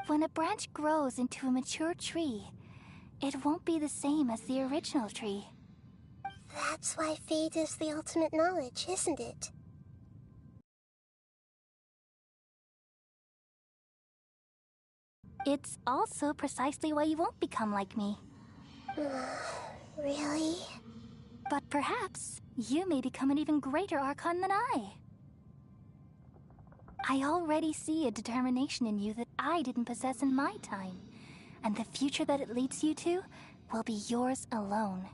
When a branch grows into a mature tree, it won't be the same as the original tree. That's why fate is the ultimate knowledge, isn't it? It's also precisely why you won't become like me. Really? But perhaps you may become an even greater Archon than I. I already see a determination in you that I didn't possess in my time, and the future that it leads you to will be yours alone.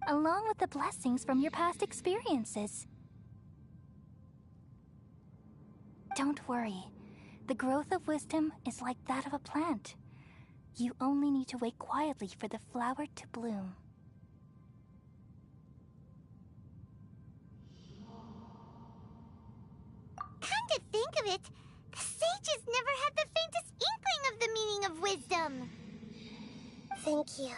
Along with the blessings from your past experiences. Don't worry. The growth of wisdom is like that of a plant. You only need to wait quietly for the flower to bloom. Come to think of it, the sages never had the faintest inkling of the meaning of wisdom. Thank you.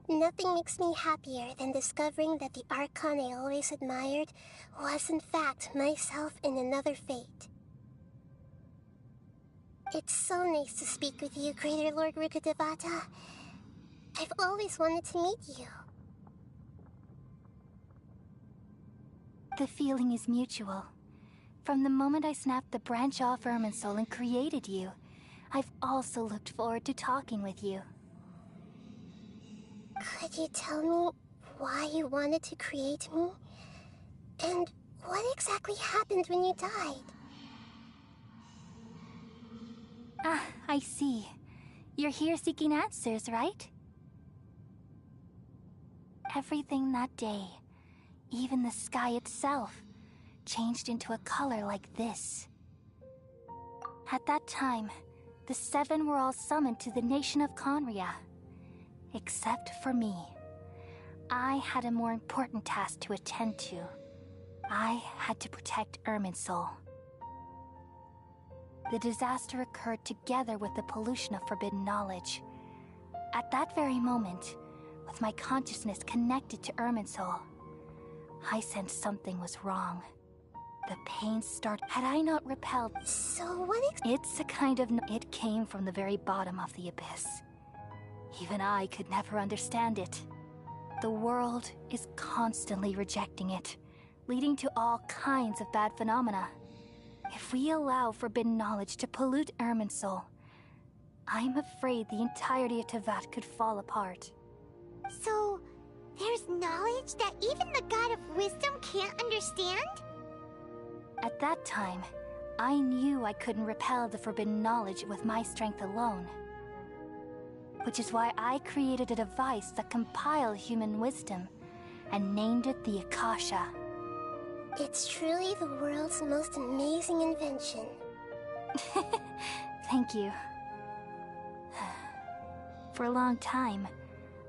Nothing makes me happier than discovering that the Archon I always admired was in fact myself in another fate. It's so nice to speak with you, Greater Lord Rukkhadevata. I've always wanted to meet you. The feeling is mutual. From the moment I snapped the branch off Irminsul and created you, I've also looked forward to talking with you. Could you tell me why you wanted to create me? And what exactly happened when you died? Ah, I see. You're here seeking answers, right? Everything that day, even the sky itself, changed into a color like this. At that time, the seven were all summoned to the nation of Conria. Except for me. I had a more important task to attend to. I had to protect Irminsul. The disaster occurred together with the pollution of forbidden knowledge. At that very moment, with my consciousness connected to Irminsul, I sensed something was wrong. The pain started. Had I not repelled? So what It's a kind of... It came from the very bottom of the abyss. Even I could never understand it. The world is constantly rejecting it, leading to all kinds of bad phenomena. If we allow forbidden knowledge to pollute Irminsul, I'm afraid the entirety of Tevat could fall apart. So, there's knowledge that even the God of Wisdom can't understand? At that time, I knew I couldn't repel the forbidden knowledge with my strength alone. Which is why I created a device that compiled human wisdom and named it the Akasha. It's truly the world's most amazing invention. Thank you. For a long time,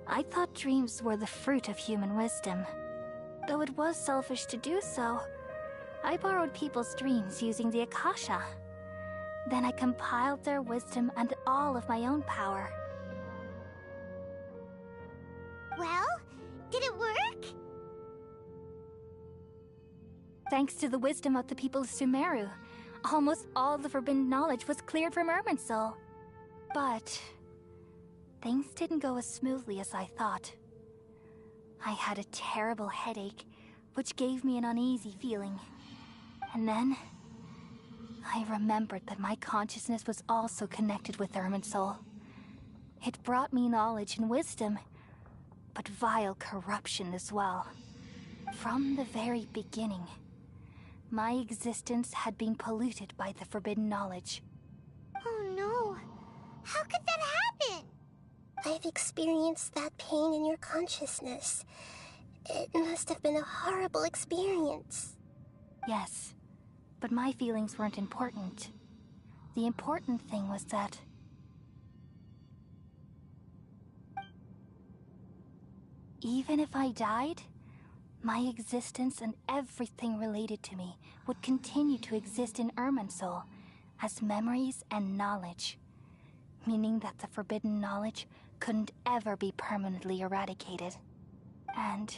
I thought dreams were the fruit of human wisdom. Though it was selfish to do so, I borrowed people's dreams using the Akasha. Then I compiled their wisdom and all of my own power. Well, Did it work? Thanks to the wisdom of the people of Sumeru, almost all the forbidden knowledge was cleared from Irminsul. But things didn't go as smoothly as I thought. I had a terrible headache, which gave me an uneasy feeling. And then I remembered that my consciousness was also connected with Irminsul. It brought me knowledge and wisdom, but vile corruption as well. From the very beginning, my existence had been polluted by the forbidden knowledge. Oh no. How could that happen? I've experienced that pain in your consciousness. It must have been a horrible experience. Yes, but my feelings weren't important. The important thing was that even if I died, my existence and everything related to me would continue to exist in Irminsul as memories and knowledge, meaning that the forbidden knowledge couldn't ever be permanently eradicated. And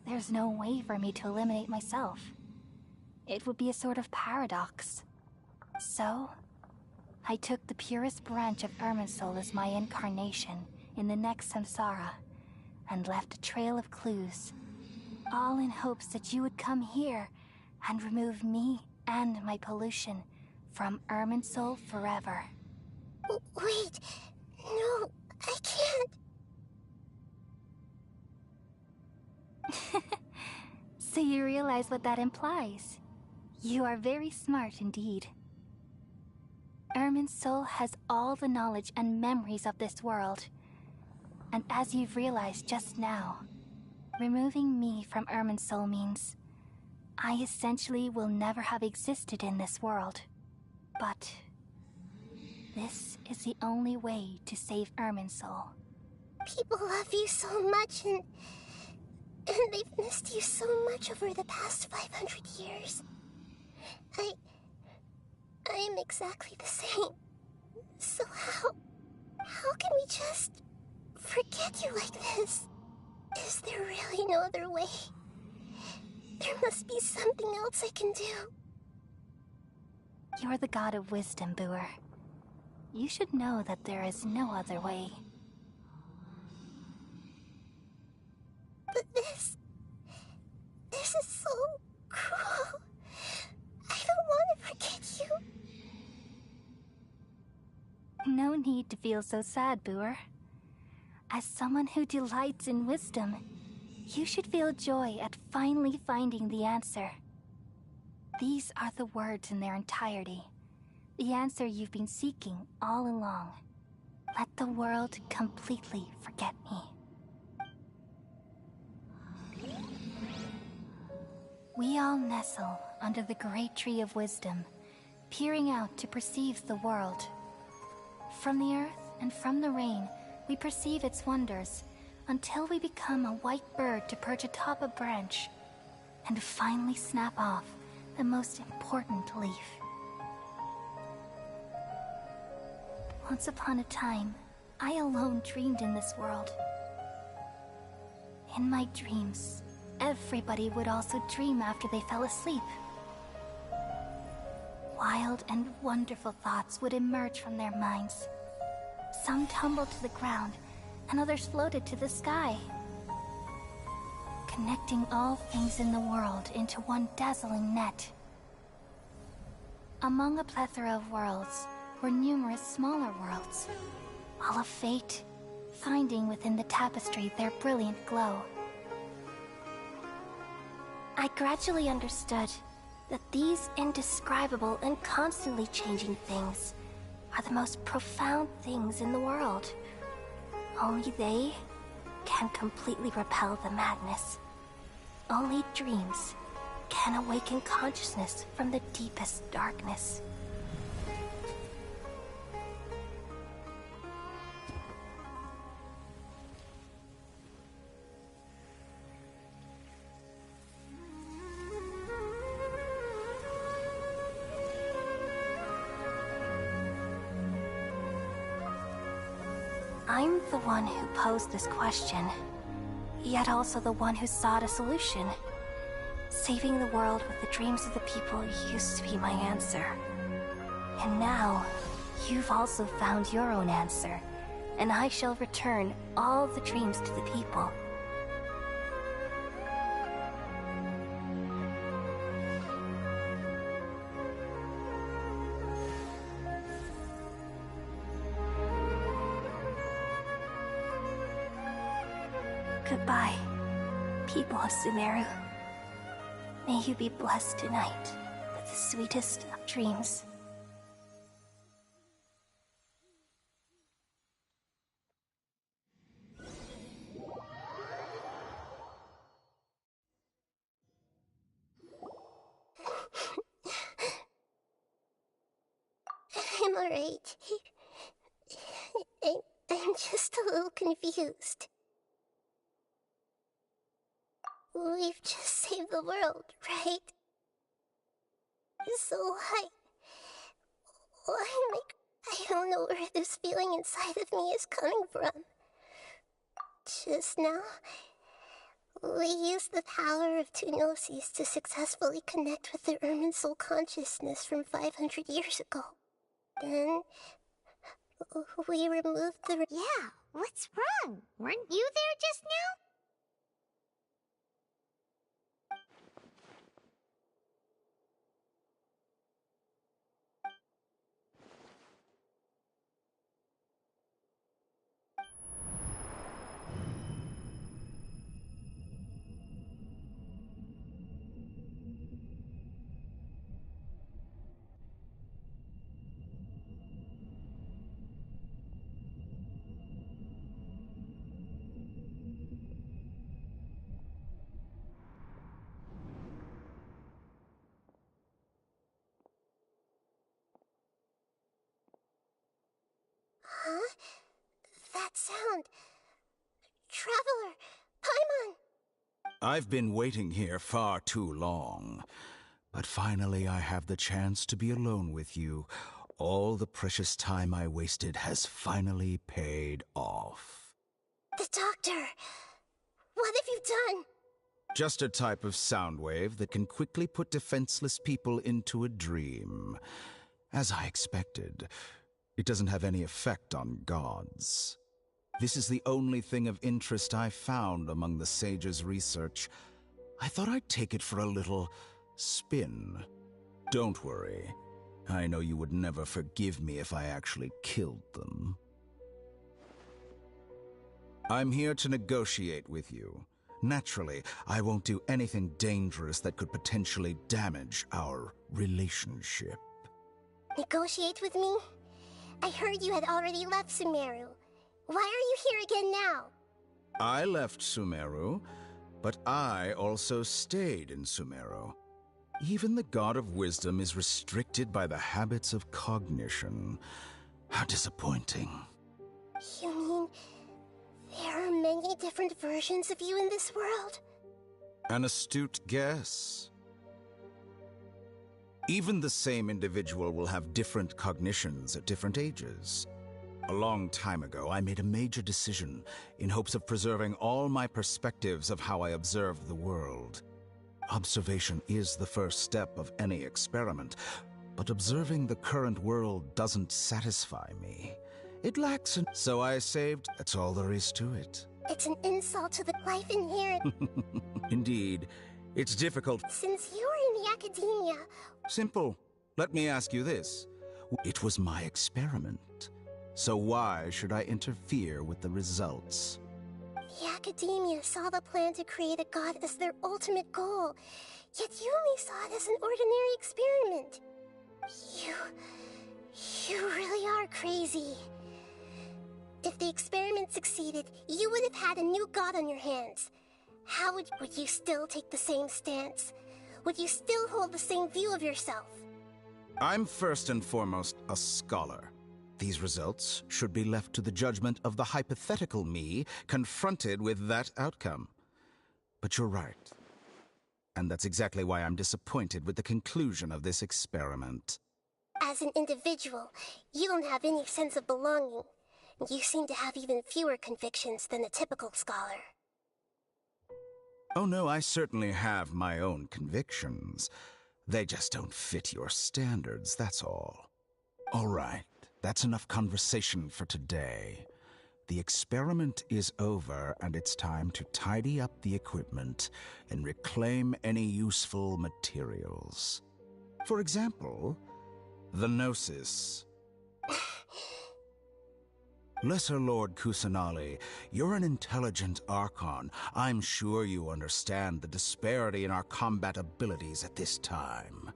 there's no way for me to eliminate myself. It would be a sort of paradox. So, I took the purest branch of Irminsul as my incarnation in the next samsara, and left a trail of clues, all in hopes that you would come here and remove me and my pollution from Irminsul forever. Wait, no, I can't. So you realize what that implies. You are very smart indeed. Irminsul has all the knowledge and memories of this world. And as you've realized just now, removing me from Irminsul means I essentially will never have existed in this world. But this is the only way to save Irminsul. People love you so much, and they've missed you so much over the past 500 years. I am exactly the same. So how can we just forget you like this? Is there really no other way? There must be something else I can do. You're the god of wisdom, Booer. You should know that there is no other way. But this is so cruel. I don't want to forget you. No need to feel so sad, Booer. As someone who delights in wisdom, you should feel joy at finally finding the answer. These are the words in their entirety. The answer you've been seeking all along. Let the world completely forget me. We all nestle under the great tree of wisdom, peering out to perceive the world. From the earth and from the rain, we perceive its wonders, until we become a white bird to perch atop a branch, and finally snap off the most important leaf. Once upon a time, I alone dreamed in this world. In my dreams, everybody would also dream after they fell asleep. Wild and wonderful thoughts would emerge from their minds. Some tumbled to the ground, and others floated to the sky, connecting all things in the world into one dazzling net. Among a plethora of worlds were numerous smaller worlds, all of fate, finding within the tapestry their brilliant glow. I gradually understood that these indescribable and constantly changing things are the most profound things in the world. Only they can completely repel the madness. Only dreams can awaken consciousness from the deepest darkness. I'm the one who posed this question. yet also the one who sought a solution. Saving the world with the dreams of the people used to be my answer. And now, you've also found your own answer, and I shall return all the dreams to the people. Goodbye, people of Sumeru. May you be blessed tonight with the sweetest of dreams. I'm alright. I'm just a little confused. We've just saved the world, right? So I don't know where this feeling inside of me is coming from. Just now, we used the power of two gnosis to successfully connect with the Irminsul consciousness from 500 years ago. Then, we removed the... Yeah, what's wrong? Weren't you there just now? Huh? That sound... Traveler! Paimon! I've been waiting here far too long. But finally I have the chance to be alone with you. All the precious time I wasted has finally paid off. The doctor! What have you done? Just a type of sound wave that can quickly put defenseless people into a dream. As I expected, it doesn't have any effect on gods. This is the only thing of interest I found among the sage's research. I thought I'd take it for a little spin. Don't worry. I know you would never forgive me if I actually killed them. I'm here to negotiate with you. Naturally, I won't do anything dangerous that could potentially damage our relationship. Negotiate with me? I heard you had already left Sumeru. Why are you here again now? I left Sumeru, but I also stayed in Sumeru. Even the God of Wisdom is restricted by the habits of cognition. How disappointing. You mean there are many different versions of you in this world? An astute guess. Even the same individual will have different cognitions at different ages. A long time ago, I made a major decision in hopes of preserving all my perspectives of how I observed the world. Observation is the first step of any experiment, but observing the current world doesn't satisfy me. It lacks so I saved. That's all there is to it. It's an insult to the life inherent. Indeed. It's difficult. Since you were in the academia... Simple. Let me ask you this. It was my experiment. So why should I interfere with the results? The academia saw the plan to create a god as their ultimate goal, yet you only saw it as an ordinary experiment. You really are crazy. If the experiment succeeded, you would have had a new god on your hands. How would you still take the same stance? Would you still hold the same view of yourself? I'm first and foremost a scholar. These results should be left to the judgment of the hypothetical me confronted with that outcome. But you're right. And that's exactly why I'm disappointed with the conclusion of this experiment. As an individual, you don't have any sense of belonging. You seem to have even fewer convictions than a typical scholar. Oh no, I certainly have my own convictions. They just don't fit your standards, that's all. All right, that's enough conversation for today. The experiment is over, and it's time to tidy up the equipment and reclaim any useful materials. For example, the Gnosis. Lesser Lord Kusanali, you're an intelligent Archon. I'm sure you understand the disparity in our combat abilities at this time.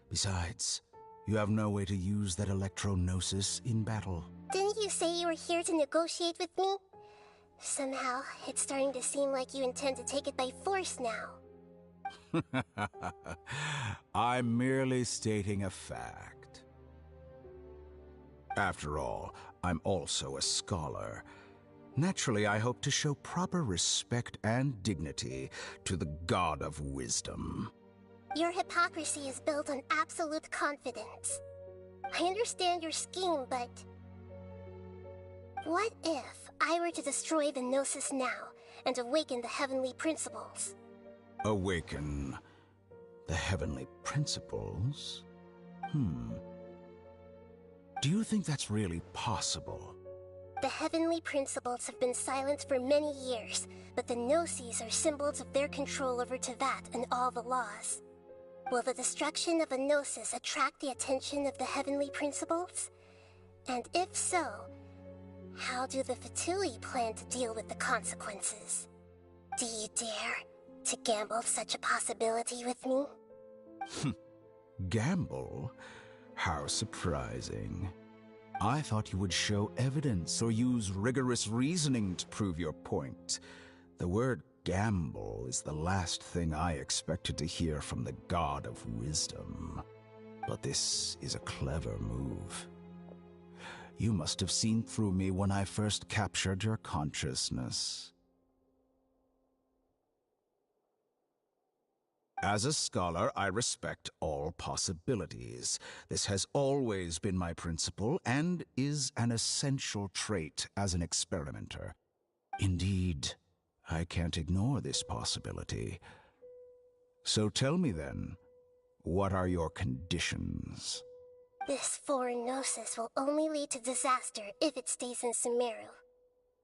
Besides, you have no way to use that Electro-Gnosis in battle. Didn't you say you were here to negotiate with me? Somehow, it's starting to seem like you intend to take it by force now. I'm merely stating a fact. After all, I'm also a scholar. Naturally, I hope to show proper respect and dignity to the God of Wisdom. Your hypocrisy is built on absolute confidence. I understand your scheme, but... what if I were to destroy the Gnosis now and awaken the heavenly principles? Awaken the heavenly principles? Do you think that's really possible? The heavenly principles have been silent for many years, but the Gnosis are symbols of their control over Tevat and all the laws. Will the destruction of a Gnosis attract the attention of the heavenly principles? And if so, how do the Fatui plan to deal with the consequences? Do you dare to gamble such a possibility with me? Gamble? How surprising. I thought you would show evidence or use rigorous reasoning to prove your point. The word gamble is the last thing I expected to hear from the God of Wisdom. But this is a clever move. You must have seen through me when I first captured your consciousness. As a scholar, I respect all possibilities. This has always been my principle and is an essential trait as an experimenter. Indeed, I can't ignore this possibility. So tell me then, what are your conditions? This foreign Gnosis will only lead to disaster if it stays in Sumeru.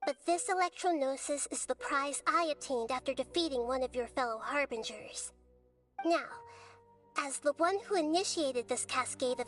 But this Electro-Gnosis is the prize I obtained after defeating one of your fellow Harbingers. Now, as the one who initiated this cascade of